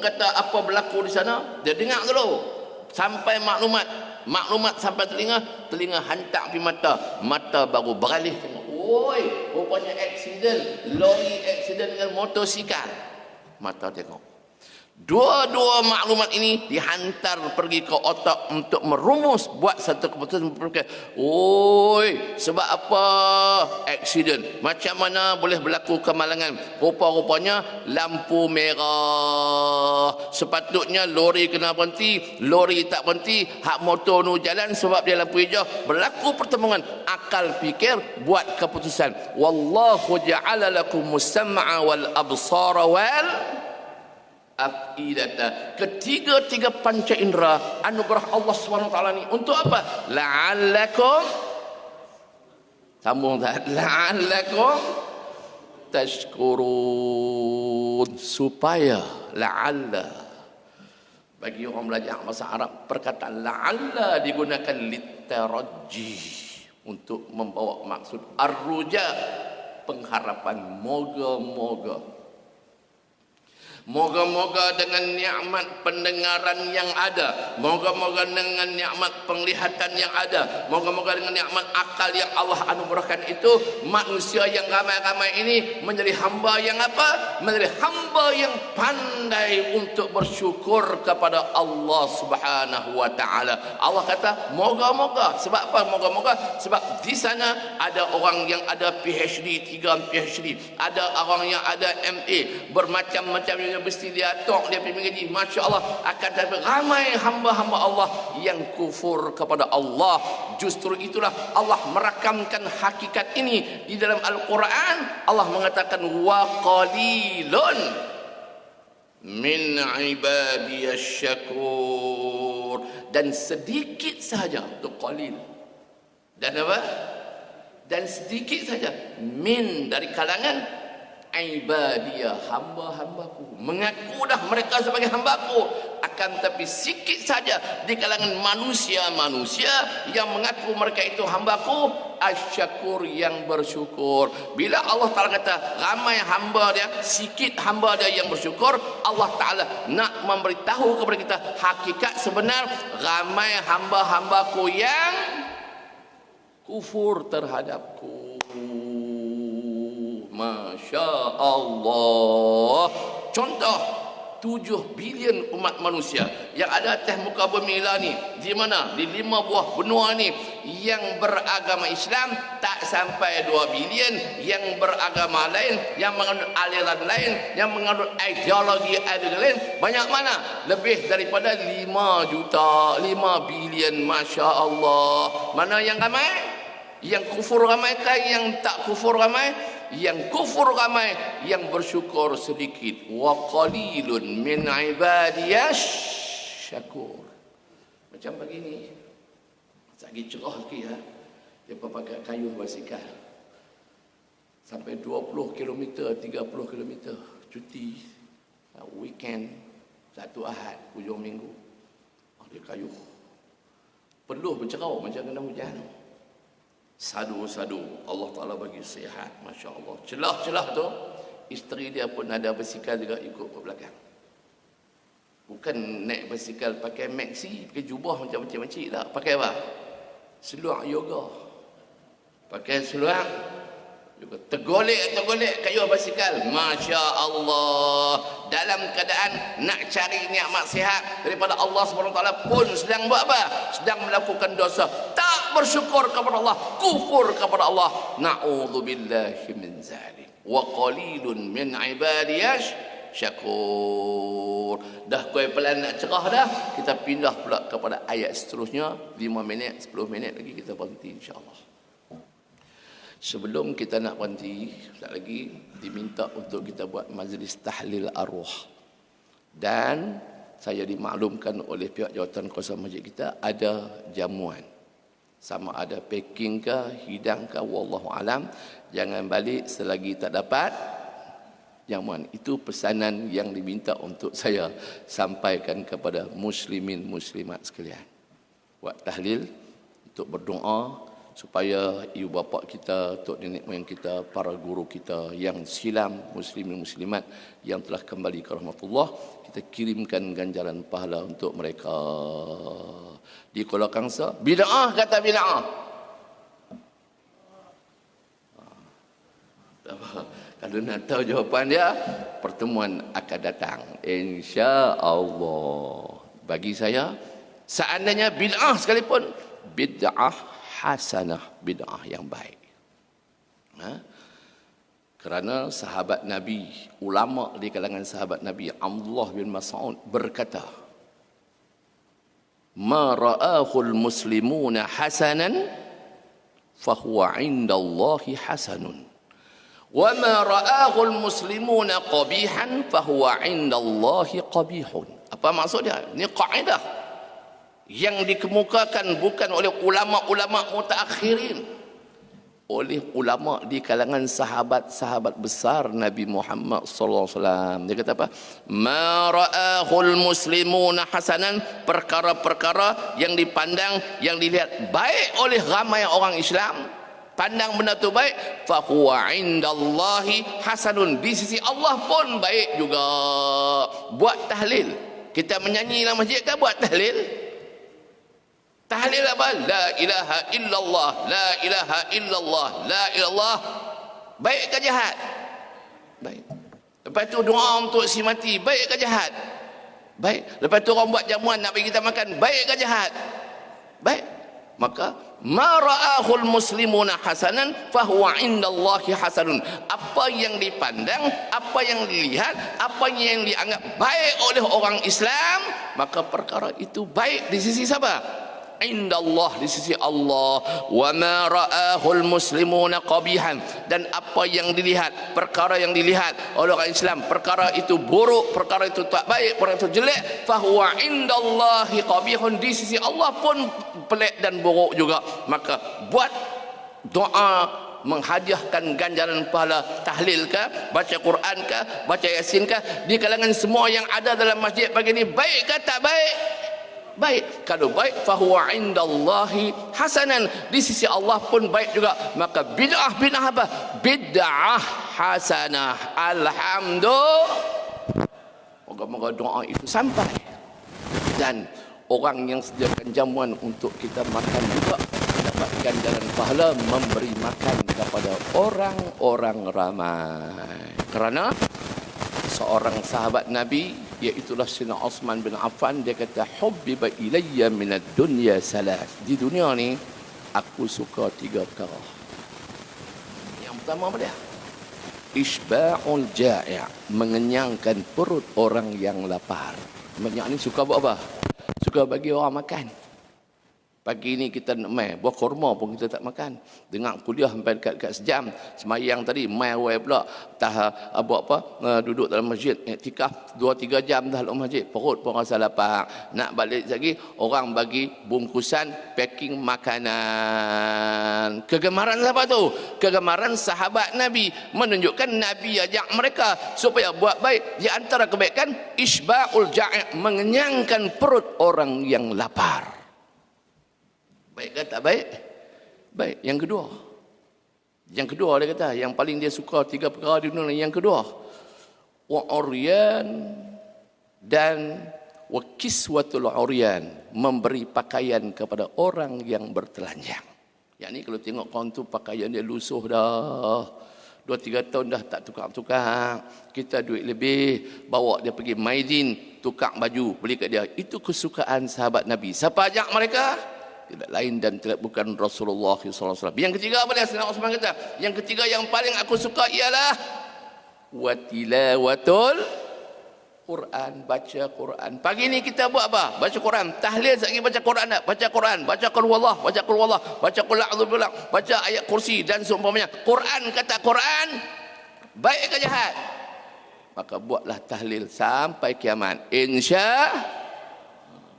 kata apa berlaku di sana, dia dengar dulu sampai maklumat sampai telinga hantar pergi mata baru beralih tengok. Oi, rupanya aksiden, lori aksiden dengan motosikal. Mata tengok. Dua-dua maklumat ini dihantar pergi ke otak untuk merumus, buat satu keputusan. Oi, sebab apa aksiden? Macam mana boleh berlaku kemalangan? Rupa-rupanya lampu merah. Sepatutnya lori kena berhenti, lori tak berhenti, hak motor nu jalan sebab dia lampu hijau. Berlaku pertemuan, akal fikir buat keputusan. Wallahu ja'ala lakumus sam'a wal absara wal afidata. Ketiga-tiga panca indera anugerah Allah SWT ni untuk apa? La'allakum, sambung tak? La'allakum tashkurun, supaya la'alla. Bagi orang belajar bahasa Arab, perkataan la'alla digunakan litaraji, untuk membawa maksud arruja, pengharapan, moga-moga. Moga-moga dengan nikmat pendengaran yang ada, moga-moga dengan nikmat penglihatan yang ada, moga-moga dengan nikmat akal yang Allah anugerahkan itu, manusia yang ramai-ramai ini menjadi hamba yang apa? Menjadi hamba yang pandai untuk bersyukur kepada Allah Subhanahu wa taala. Allah kata moga-moga. Sebab apa moga-moga? Sebab di sana ada orang yang ada PhD, 3 PhD, ada orang yang ada MA, bermacam-macam mesti dia tok, dia pergi mengaji, Masya Allah. Akan tetapi ramai hamba-hamba Allah yang kufur kepada Allah. Justru itulah Allah merakamkan hakikat ini di dalam Al-Quran. Allah mengatakan wa qalilun min ibadiyasy syakur, dan sedikit sahaja tu qalil, dan apa? Dan sedikit saja min dari kalangan ibadiyah, hamba-hambaku, mengaku dah mereka sebagai hambaku, akan tapi sikit saja di kalangan manusia-manusia yang mengaku mereka itu hambaku, asyakur, yang bersyukur. Bila Allah Ta'ala kata ramai hamba dia, sikit hamba dia yang bersyukur, Allah Ta'ala nak memberitahu kepada kita hakikat sebenar ramai hamba-hambaku yang kufur terhadapku. Masya Allah. Contoh 7 bilion umat manusia yang ada atas muka bumi lah ni, di mana? Di 5 buah benua ni, yang beragama Islam tak sampai 2 bilion, yang beragama lain, yang menganut aliran lain, yang menganut ideologi lain banyak mana? Lebih daripada 5 juta, 5 bilion. Masya Allah. Mana yang ramai? Yang kufur ramai kah yang tak kufur ramai? Yang kufur ramai, yang bersyukur sedikit. Wa qalilun min ibadiyash syakur. Macam begini, lagi cerah lagi ya. Dia pakai kayu basikal sampai 20 km, 30 km cuti weekend, satu Ahad, hujung minggu, dia kayu peluh bercerau macam kena hujan. Sadu-sadu Allah Ta'ala bagi sihat. Masya Allah. Celah-celah tu isteri dia pun ada basikal juga ikut ke belakang. Bukan naik basikal pakai maxi, pakai jubah macam-macam makcik tak. Pakai apa? Seluar yoga. Pakai seluar yoga. Tergolek kayu basikal. Masya Allah. Dalam keadaan nak cari nikmat sihat daripada Allah SWT pun sedang buat apa? Sedang melakukan dosa. Tak bersyukur kepada Allah, kufur kepada Allah. Na'udzubillahi min zalik. Wa qalilun min ibadiyash syakur. Dah kau pelan nak cerah dah, kita pindah pula kepada ayat seterusnya. 5 minit, 10 minit lagi kita berhenti insya-Allah. Sebelum kita nak berhenti, sekali lagi diminta untuk kita buat majlis tahlil arwah. Dan saya dimaklumkan oleh pihak jawatan kuasa masjid kita ada jamuan. Sama ada packing ke, hidang ke, wallahu alam. Jangan balik selagi tak dapat jamuan. Itu pesanan yang diminta untuk saya sampaikan kepada muslimin muslimat sekalian. Buat tahlil, untuk berdoa supaya ibu bapa kita, tok nenek moyang kita, para guru kita yang silam, muslimin muslimat yang telah kembali ke rahmatullah, kita kirimkan ganjaran pahala untuk mereka. Di Kuala Kangsa, bid'ah kata bid'ah. Kalau nak tahu jawapan dia, pertemuan akan datang insya-Allah. Bagi saya, seandainya bid'ah sekalipun, bid'ah hasanah, bid'ah yang baik. Kerana sahabat Nabi, ulama di kalangan sahabat Nabi, Abdullah bin Mas'ud berkata, ma ra'ahul muslimuna hasanan fahuwa indallahi hasanun, wa ma ra'ahul muslimuna qabihan fahuwa indallahi qabihun. Apa maksud dia? Ini kaedah yang dikemukakan bukan oleh ulama-ulama mutaakhirin, oleh ulama di kalangan sahabat-sahabat besar Nabi Muhammad sallallahu alaihi wasallam. Dia kata apa? Ma ra'ahul muslimuna hasanan, perkara-perkara yang dipandang, yang dilihat baik oleh ramai orang Islam, pandang benda tu baik, fa huwa indallahi hasanun, di sisi Allah pun baik juga. Buat tahlil, kita menyanyi dalam masjid kan buat tahlil. Tahlil apa? La ilaha illallah, la ilaha illallah, la ilallah. Baik ke jahat? Baik. Lepas tu doa untuk si mati, baik ke jahat? Baik. Lepas tu orang buat jamuan nak bagi kita makan, baik ke jahat? Baik. Maka ma ra'ahul muslimuna hasanan fahuwa indallahi hasanun. Apa yang dipandang, apa yang dilihat, apa yang dianggap baik oleh orang Islam, maka perkara itu baik di sisi siapa? Indallah, di sisi Allah. Wa ma ra'ahul muslimuna qabihan, dan apa yang dilihat, perkara yang dilihat oleh orang Islam, perkara itu buruk, perkara itu tak baik, perkara itu jelek, fahuwa indallahi qabihun, di sisi Allah pun pelik dan buruk juga. Maka buat doa menghadiahkan ganjaran pahala tahlil ke, baca Quran ke, baca Yasin ke, di kalangan semua yang ada dalam masjid pagi ini, baik ke tak baik? Baik. Kalau baik, fahuwa indallahi hasanan, di sisi Allah pun baik juga. Maka bid'ah, bid'ah apa? Bid'ah hasanah. Alhamdulillah. Moga-moga doa itu sampai, dan orang yang sediakan jamuan untuk kita makan juga dapatkan jalan pahala memberi makan kepada orang-orang ramai. Kerana seorang sahabat Nabi, iaitulah Sayyidina Uthman bin Affan, dia kata, hubbiba ilayya minad dunya salas. Di dunia ni aku suka 3 perkara. Yang pertama apa dia? Isba'ul ja'i', mengenyangkan perut orang yang lapar. Banyak ni suka buat apa? Suka bagi orang makan. Pagi ni kita nak mai buah kurma pun kita tak makan. Dengar kuliah sampai dekat sejam. Semayang tadi mai awal pula buat apa? Duduk dalam masjid iktikaf 2-3 jam dah dalam masjid. Perut pun rasa lapar. Nak balik lagi, orang bagi bungkusan packing makanan. Kegemaran siapa tu? Kegemaran sahabat Nabi, menunjukkan Nabi ajak mereka supaya buat baik. Di antara kebaikan, isba'ul ja'i', mengenyangkan perut orang yang lapar. Baik ke tak baik? Baik. Yang kedua dia kata, yang paling dia suka 3 perkara di dunia. Yang kedua, wa'uryan dan wa kiswatul uryan, memberi pakaian kepada orang yang bertelanjang. Yang ni kalau tengok kawan tu pakaian dia lusuh dah, 2-3 tahun dah tak tukar-tukar, kita duit lebih, bawa dia pergi Maidin, tukar baju, beli kat dia. Itu kesukaan sahabat Nabi. Siapa ajak mereka? Tidak lain dan tidak bukan Rasulullah SAW. Yang ketiga apa dia? Sayyidina Uthman kata, yang ketiga yang paling aku suka ialah wa tilawatul Quran, baca Quran. Pagi ni kita buat apa? Baca Quran. Tahlil sekali baca Quran tak? Baca Quran, baca qul huwallah, baca qul huwallah, baca qul a'udzu billah, baca ayat kursi dan seumpamanya. Quran kata Quran, baik ke jahat? maka buatlah tahlil sampai kiamat.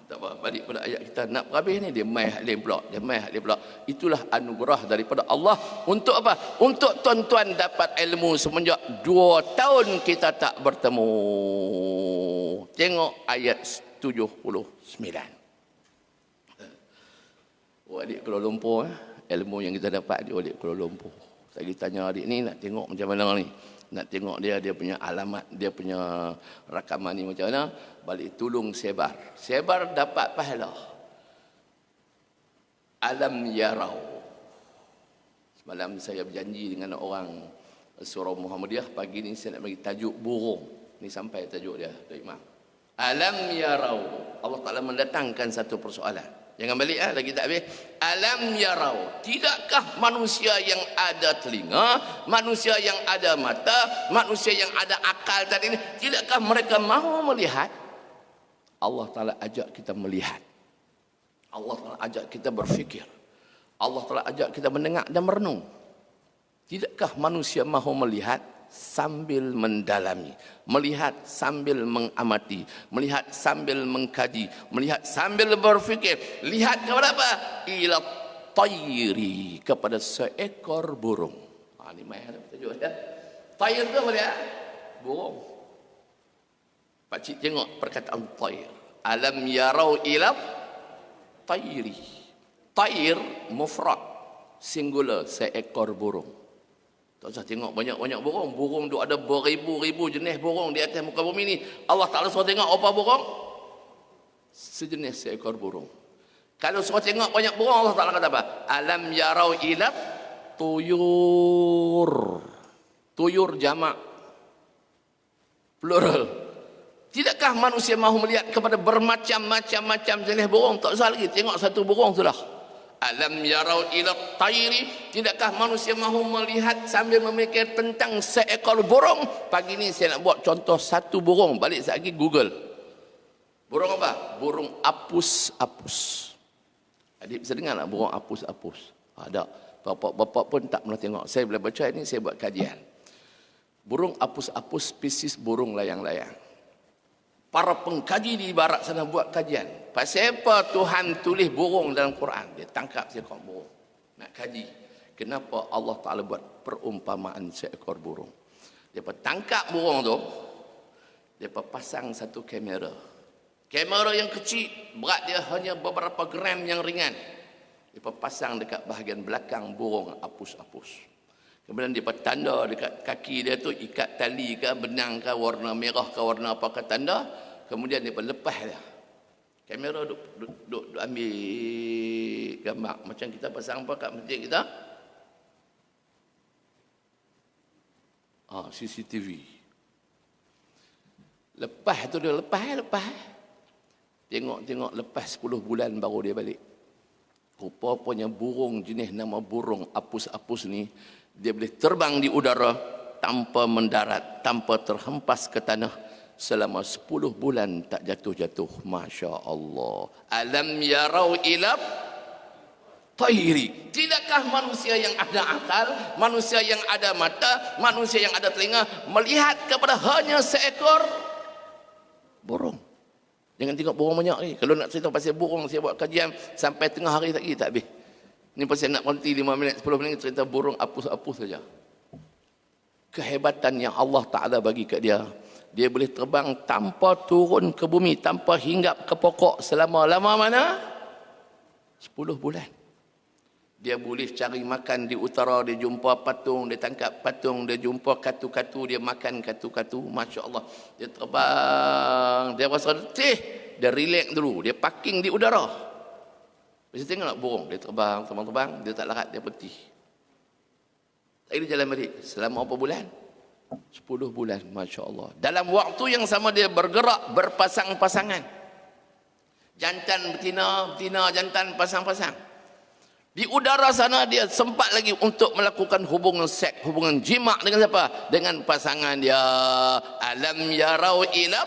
Tak apa, balik pada ayat kita nak habis ni, dia mai halim pula, dia mai halim pula. Itulah anugerah daripada Allah. Untuk apa? Untuk tuan-tuan dapat ilmu semenjak 2 tahun kita tak bertemu. Tengok ayat 79. Adik Kuala Lumpur, ilmu yang kita dapat di adik Kuala Lumpur. Saya tanya adik ni nak tengok macam mana ni. Nak tengok dia punya alamat, dia punya rakaman ni macam mana. Balik tolong sebar. Sebar dapat pahala. Alam yarau. Semalam saya berjanji dengan orang surau Muhammadiyah, pagi ni saya nak bagi tajuk burung. Ni sampai tajuk dia, Tuan Imam. Alam yarau. Allah Ta'ala mendatangkan satu persoalan. Jangan balik lagi tak habis. Alam yarau, tidakkah manusia yang ada telinga, manusia yang ada mata, manusia yang ada akal tadi ini, tidakkah mereka mahu melihat? Allah Ta'ala ajak kita melihat. Allah Ta'ala ajak kita berfikir. Allah Ta'ala ajak kita mendengar dan merenung. Tidakkah manusia mahu melihat sambil mendalami, melihat sambil mengamati, melihat sambil mengkaji, melihat sambil berfikir. Lihat kepada apa? Ila tayri, kepada seekor burung. Ini mai ada tajuk dia. Tayr tu apa dia? Burung. Pakcik tengok perkataan tayr. Alam yarau ila tayri. Tayr mufrad, singular, seekor burung. Tak usah tengok banyak-banyak burung. Burung tu ada beribu-ribu jenis burung di atas muka bumi ni. Allah Ta'ala suruh tengok apa burung? Sejenis seekor burung. Kalau suruh tengok banyak burung, Allah Ta'ala kata apa? Alam yarau ila tuyur. Tuyur jamak, plural. Tidakkah manusia mahu melihat kepada bermacam-macam jenis burung? Tak usah lagi tengok satu burung sudah. Alam yarau ila tayri, tidakkah manusia mahu melihat sambil memikir tentang seekor burung? Pagi ni saya nak buat contoh satu burung. Balik sekejap lagi Google. Burung apa? Burung apus-apus. Adik bisa dengar tak burung apus-apus? Ada. Bapak-bapak pun tak pernah tengok. Saya boleh baca ini, saya buat kajian. Burung apus-apus spesies burung layang-layang. Para pengkaji di barat sana buat kajian. Pasal apa Tuhan tulis burung dalam Quran? Dia tangkap seekor burung. Nak kaji. Kenapa Allah Ta'ala buat perumpamaan seekor burung? Dia tangkap burung tu. Dia pasang satu kamera. Kamera yang kecil. Berat dia hanya beberapa gram yang ringan. Dia pasang dekat bahagian belakang burung apus-apus. Kemudian dia tanda dekat kaki dia tu, ikat tali ke, benang ke, warna merah ke, warna apa ke tanda. Kemudian dia lepas dia. Kamera duk ambil gambar. Macam kita pasang apa kat masjid kita? CCTV. Lepas tu dia lepas. Tengok lepas 10 bulan baru dia balik. Rupanya burung jenis nama burung apus-apus ni, dia boleh terbang di udara tanpa mendarat, tanpa terhempas ke tanah selama 10 bulan tak jatuh-jatuh. Masya Allah. Alam yarau ila tayri. Tidakkah manusia yang ada akal, manusia yang ada mata, manusia yang ada telinga melihat kepada hanya seekor burung? Jangan tengok burung banyak ni. Kalau nak cerita pasal burung, saya buat kajian sampai tengah hari tak habis. Ni pasal nak berhenti 5 minit, 10 minit cerita burung apus-apus saja. Kehebatan yang Allah Ta'ala bagi kat dia. Dia boleh terbang tanpa turun ke bumi, tanpa hinggap ke pokok selama lama mana? 10 bulan. Dia boleh cari makan di utara, dia jumpa patung, dia tangkap patung, dia jumpa katu-katu, dia makan katu-katu. Masya Allah. Dia terbang, dia rasa letih, dia relax dulu, dia parking di udara. Bisa tengok nak burung, dia terbang, dia tak larat, dia berhenti. Tak ada jalan balik. Selama berapa bulan? 10 bulan, Masya Allah. Dalam waktu yang sama dia bergerak, berpasang-pasangan. Jantan betina, betina jantan pasang-pasang. Di udara sana dia sempat lagi untuk melakukan hubungan seks, hubungan jima' dengan siapa? Dengan pasangan dia. Alam yarau ila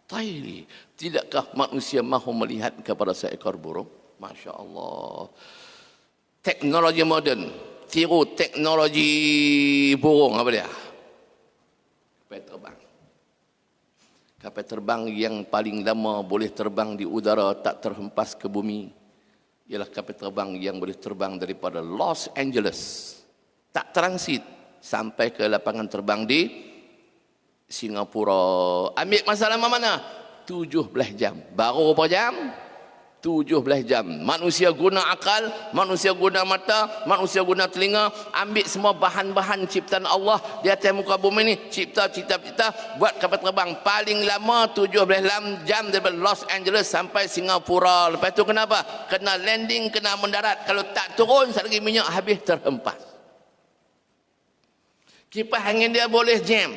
tayri. Tidakkah manusia mahu melihat kepada seekor burung? Masya Allah. Teknologi moden, tiru teknologi burung apa dia? Supaya Kapal terbang yang paling lama boleh terbang di udara tak terhempas ke bumi ialah kapal terbang yang boleh terbang daripada Los Angeles, tak transit, sampai ke lapangan terbang di Singapura. Ambil masa lama mana? 17 jam. Baru berapa jam? 17 jam. Manusia guna akal, manusia guna mata, manusia guna telinga, ambil semua bahan-bahan ciptaan Allah di atas muka bumi ni, cipta, buat kapal terbang paling lama 17 jam daripada Los Angeles sampai Singapura. Lepas tu kenapa? Kena landing, kena mendarat. Kalau tak turun, sekali lagi minyak habis, terhempas. Kipas angin dia boleh jam,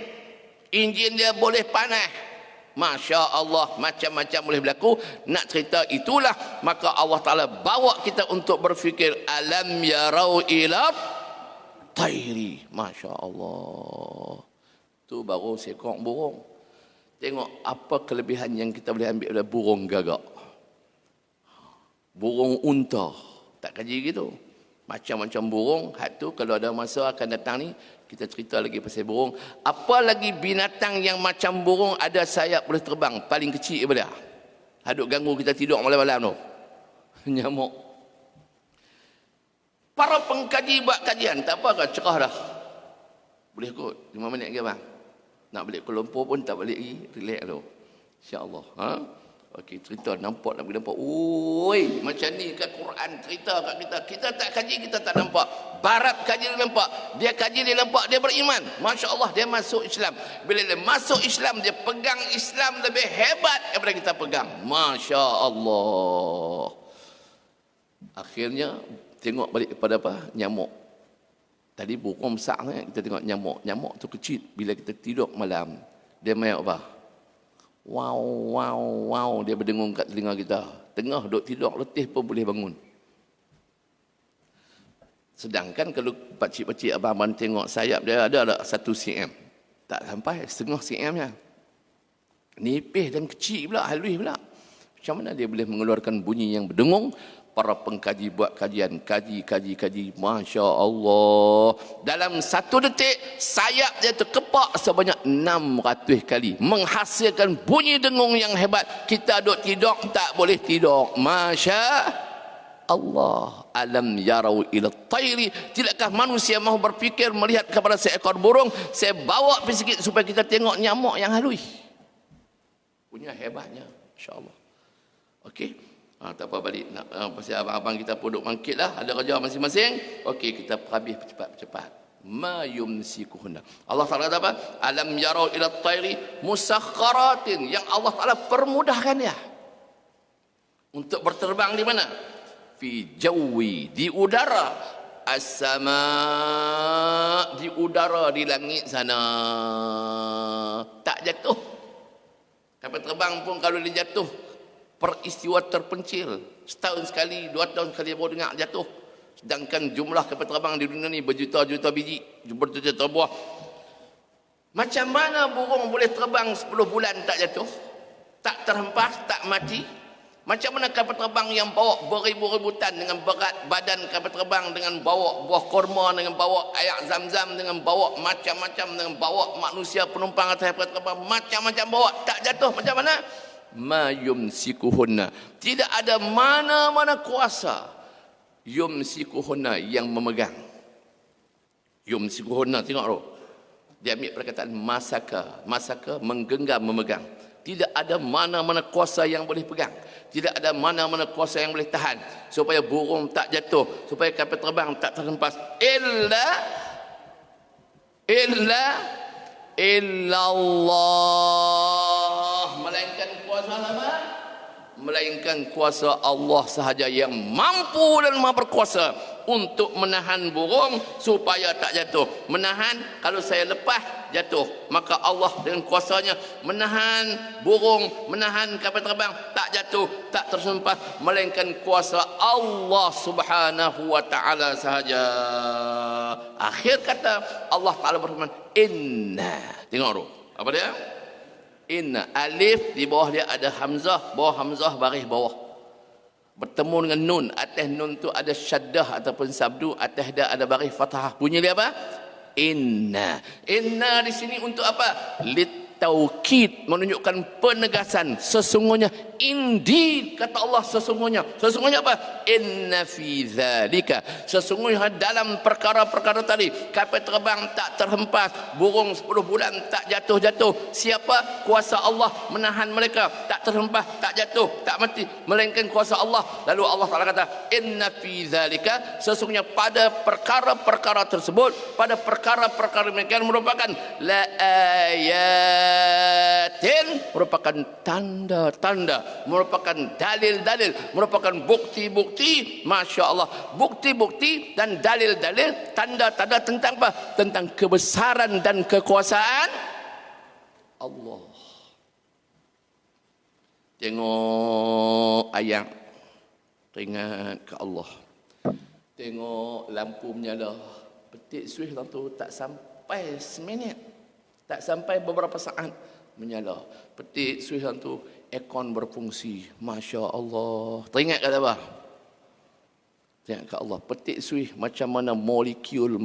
enjin dia boleh panas. Masya Allah, macam-macam boleh berlaku. Nak cerita itulah, maka Allah Ta'ala bawa kita untuk berfikir, alam yarau ila tairi. Masya Allah, tu baru seekor burung. Tengok apa kelebihan yang kita boleh ambil dari burung gagak, burung unta. Tak kaji gitu, macam-macam burung. Hak tu kalau ada masa akan datang ni kita cerita lagi pasal burung. Apa lagi binatang yang macam burung ada sayap boleh terbang, paling kecil daripada hadut ganggu kita tidur malam-malam tu? Nyamuk. Para pengkaji buat kajian, tak apa ke, cerah dah. Boleh kot 5 minit lagi bang. Nak balik Kuala Lumpur pun tak balik lagi, relax tu. Insya-Allah. Ha? Okey, cerita nampak nak nampak. Oi, macam ni kat Quran cerita kat kita. Kita tak kaji, kita tak nampak. Barat kaji dia nampak. Dia kaji dia nampak, dia beriman. Masya-Allah, dia masuk Islam. Bila dia masuk Islam, dia pegang Islam lebih hebat daripada kita pegang. Masya-Allah. Akhirnya tengok balik kepada apa? Nyamuk. Tadi burung besar kan, kita tengok nyamuk. Nyamuk tu kecil. Bila kita tidur malam, dia main apa? Wow, wow, wow, dia berdengung kat telinga kita. Tengah duduk tidur, letih pun boleh bangun. Sedangkan kalau pakcik-pakcik abang-abang tengok sayap dia ada 1 cm. Tak sampai, setengah cm nya. Nipis dan kecil pula, halus pula. Macam mana dia boleh mengeluarkan bunyi yang berdengung? Para pengkaji buat kajian, kaji. Masya Allah. Dalam 1 detik, sayap dia terkepak sebanyak 600 kali. Menghasilkan bunyi dengung yang hebat. Kita duduk tidur, tak boleh tidur. Masya Allah. Alam yarau ila tairi. Tidakkah manusia mahu berfikir melihat kepada seekor burung? Saya bawa pergi sikit supaya kita tengok nyamuk yang halus. Punya hebatnya. InsyaAllah. Okey. Tak apa balik nak pasal abang-abang kita pun duk mangkit lah, ada kerja masing-masing. Okey, kita habis cepat-cepat. Ma yumsikuhunna. Allah Taala kata apa? Alam yarau ila at-tayri musakhkharatin, yang Allah Taala permudahkan dia untuk berterbang di mana? Fi jawi, di udara. As-sama, di udara, di langit sana. Tak jatuh. Kapal terbang pun kalau dia jatuh, peristiwa terpencil, setahun sekali, 2 tahun sekali baru dengar jatuh. Sedangkan jumlah kapal terbang di dunia ni berjuta-juta biji, berjuta-juta buah. Macam mana burung boleh terbang 10 bulan tak jatuh, tak terhempas, tak mati? Macam mana kapal terbang yang bawa beribu-ribu tan, dengan berat badan kapal terbang, dengan bawa buah kurma, dengan bawa air zam-zam, dengan bawa macam-macam, dengan bawa manusia penumpang atas kapal terbang, macam-macam bawa, tak jatuh? Macam mana? Ma yumsikuhunna, tidak ada mana-mana kuasa yumsikuhunna yang memegang. Yumsikuhunna, tengok tu, dia ambil perkataan masaka, menggenggam, memegang. Tidak ada mana-mana kuasa yang boleh pegang, tidak ada mana-mana kuasa yang boleh tahan supaya burung tak jatuh, supaya kapal terbang tak terhempas, illallah, melainkan kuasa Allah sahaja yang mampu dan maha berkuasa untuk menahan burung supaya tak jatuh. Menahan, kalau saya lepas jatuh, maka Allah dengan kuasanya menahan burung, menahan kapal terbang tak jatuh, tak tersempas, melainkan kuasa Allah Subhanahu wa taala sahaja. Akhir kata Allah Taala berfirman, inna. Tengok tu, apa dia? Inna, alif di bawah dia ada hamzah, bawah hamzah baris bawah, bertemu dengan nun. Atas nun tu ada syaddah ataupun sabdu, atas dia ada baris fathah. Bunyi dia apa? Inna. Inna di sini untuk apa? taukid, menunjukkan penegasan. Sesungguhnya, indeed, kata Allah, sesungguhnya apa? Inna fi dzalika, sesungguhnya dalam perkara-perkara tadi, kapal terbang tak terhempas, burung 10 bulan tak jatuh-jatuh. Siapa? Kuasa Allah menahan mereka, tak terhempas, tak jatuh, tak mati, melainkan kuasa Allah. Lalu Allah Taala kata, inna fi dzalika, sesungguhnya pada perkara-perkara tersebut, pada perkara-perkara mereka merupakan la ayatin, merupakan tanda-tanda, merupakan dalil-dalil, merupakan bukti-bukti, Masya Allah, bukti-bukti dan dalil-dalil, tanda-tanda tentang apa? Tentang kebesaran dan kekuasaan Allah. Tengok ayat, teringat ke Allah. Tengok lampu menyala, petik switch tu tak sampai seminit, tak sampai beberapa saat menyala. Petik switch tu, aircon berfungsi. Masya Allah. Teringat kata apa? Teringat ke Allah. Petik switch macam mana molekul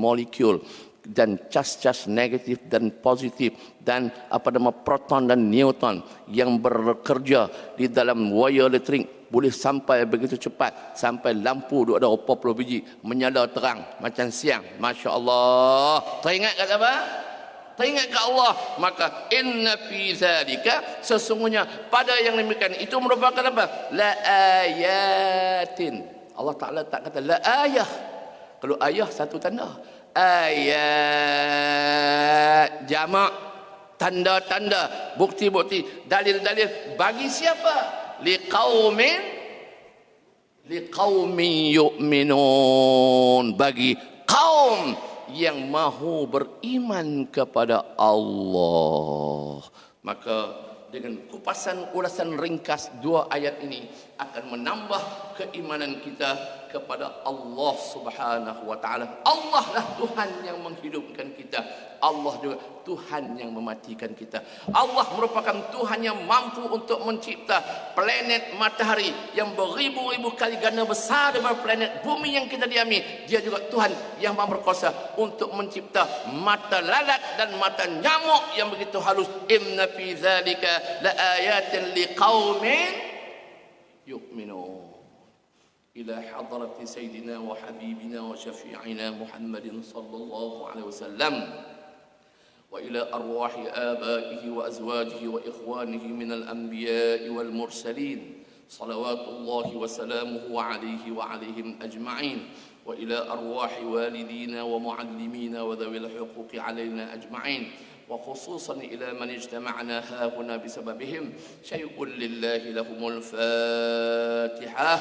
dan cas-cas negatif dan positif dan apa nama proton dan neutron yang bekerja di dalam wire elektrik boleh sampai begitu cepat, sampai lampu duk ada 40 biji menyala terang macam siang. Masya Allah. Teringat kata apa? Teringat ke Allah. Maka inna fi zalika, sesungguhnya pada yang demikian itu merupakan apa? La ayatin. Allah Ta'ala tak kata la ayah. Kalau ayah satu tanda, ayat jamak, tanda-tanda, bukti-bukti, dalil-dalil. Bagi siapa? Liqaumin yu'minun, bagi kaum yang mahu beriman kepada Allah. Maka dengan kupasan ulasan ringkas dua ayat ini akan menambah keimanan kita kepada Allah Subhanahu wa taala. Allah lah Tuhan yang menghidupkan kita. Allah juga Tuhan yang mematikan kita. Allah merupakan Tuhan yang mampu untuk mencipta planet matahari yang beribu-ribu kali ganda besar daripada planet bumi yang kita diami. Dia juga Tuhan yang maha berkuasa untuk mencipta mata lalat dan mata nyamuk yang begitu halus. Inna fi dzalika la ayatin liqaumin yu'minun. إلى حضرة سيدنا وحبيبنا وشفيعنا محمد صلى الله عليه وسلم وإلى أرواح آبائه وأزواجه وإخوانه من الأنبياء والمرسلين صلوات الله وسلامه عليه وعليهم أجمعين وإلى أرواح والدينا ومعلمينا وذوي الحقوق علينا أجمعين وخصوصا إلى من اجتمعنا ها هنا بسببهم شيء لله لهم الفاتحة.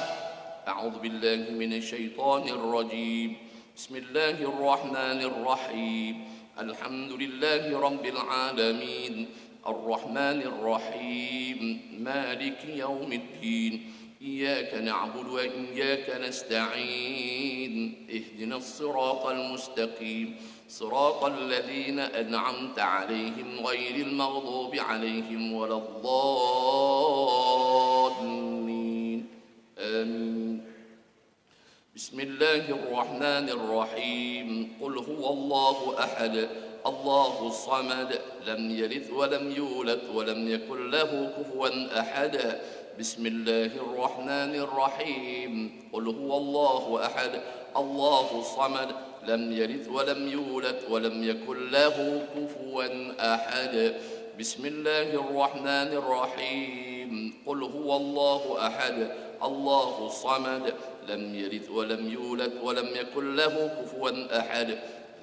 أعوذ بالله من الشيطان الرجيم. بسم الله الرحمن الرحيم. الحمد لله رب العالمين الرحمن الرحيم مالك يوم الدين إياك نعبد وإياك نستعين اهدنا الصراط المستقيم صراط الذين أنعمت عليهم غير المغضوب عليهم ولا الضالين آمين. بسم الله الرحمن الرحيم. قل هو الله أحد الله الصمد لم يلد ولم يولد ولم يكن له كفوا أحد. بسم الله الرحمن الرحيم. قل هو الله أحد الله الصمد لم يلد ولم يولد ولم يكن له كفوا أحد. بسم الله الرحمن الرحيم. قل هو الله أحد الله الصمد لم يلد ولم يولد ولم يكن له كفوا أحد.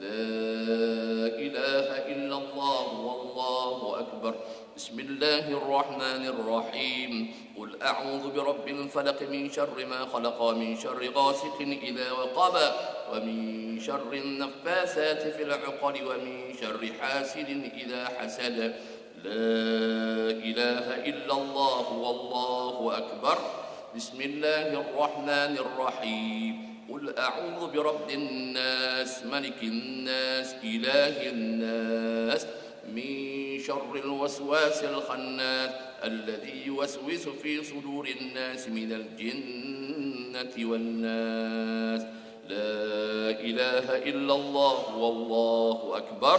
لا إله إلا الله والله أكبر. بسم الله الرحمن الرحيم. قل أعوذ برب الفلق من شر ما خلق ومن شر غاسق إذا وقب ومن شر النفاثات في العقد ومن شر حاسد إذا حسد. لا إله إلا الله والله أكبر. بسم الله الرحمن الرحيم. قل أعوذ برب الناس ملك الناس إله الناس من شر الوسواس الخناس الذي يوسوس في صدور الناس من الجنة والناس. لا إله إلا الله والله أكبر.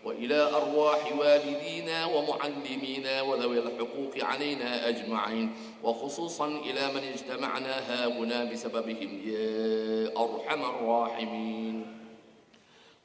وإلى أرواح والدينا ومعلمينا وذوي الحقوق علينا أجمعين، وخصوصا إلى من اجتمعنا هاهنا بسببهم يا أرحم الراحمين.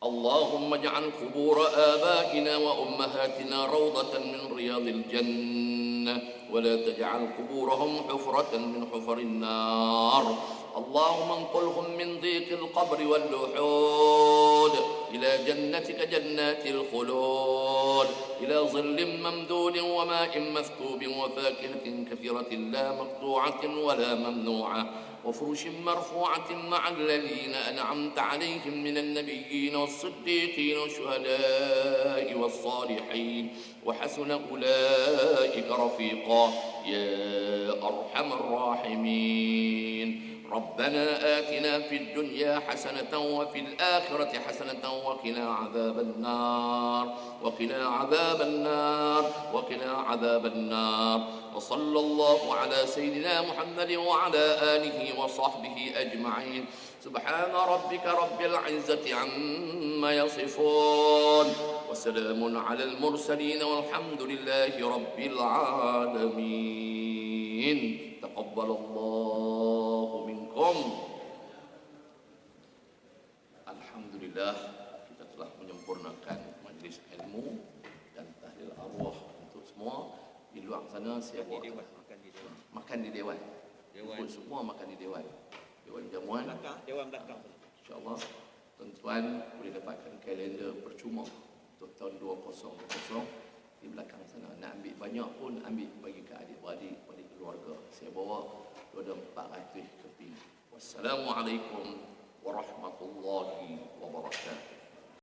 اللهم اجعل قبور آبائنا وأمهاتنا روضة من رياض الجنة، ولا تجعل قبورهم حفرة من حفر النار. اللهم انقلهم من ضيق القبر واللحود إلى جنتك جنات الخلود، إلى ظل ممدود وماء مسكوب وفاكهة كثيرة لا مقطوعة ولا ممنوعة، وفرش مرفوعة مع الذين أنعمت عليهم من النبيين والصديقين والشهداء والصالحين، وحسن أولئك رفيقا يا أرحم الراحمين. ربنا آتنا في الدنيا حسنة وفي الآخرة حسنة وقنا عذاب النار، وقنا عذاب النار، وقنا عذاب النار. وصلى الله على سيدنا محمد وعلى آله وصحبه أجمعين. سبحان ربك رب العزة عما يصفون، وسلام على المرسلين، والحمد لله رب العالمين. تقبل الله منكم. Alhamdulillah, kita telah menyempurnakan majlis ilmu dan tahlil arwah untuk semua. Di luar sana saya makan di dewan. Dewan semua makan di dewan. Dewan jamuan. Dewan belakang. InsyaAllah tuan-tuan boleh dapatkan kalender percuma untuk tahun 2020 di belakang sana. Nak ambil banyak pun ambil bagi ke adik-beradik, bagi keluarga. Saya bawa 400 keping. Wassalamualaikum warahmatullahi wabarakatuh.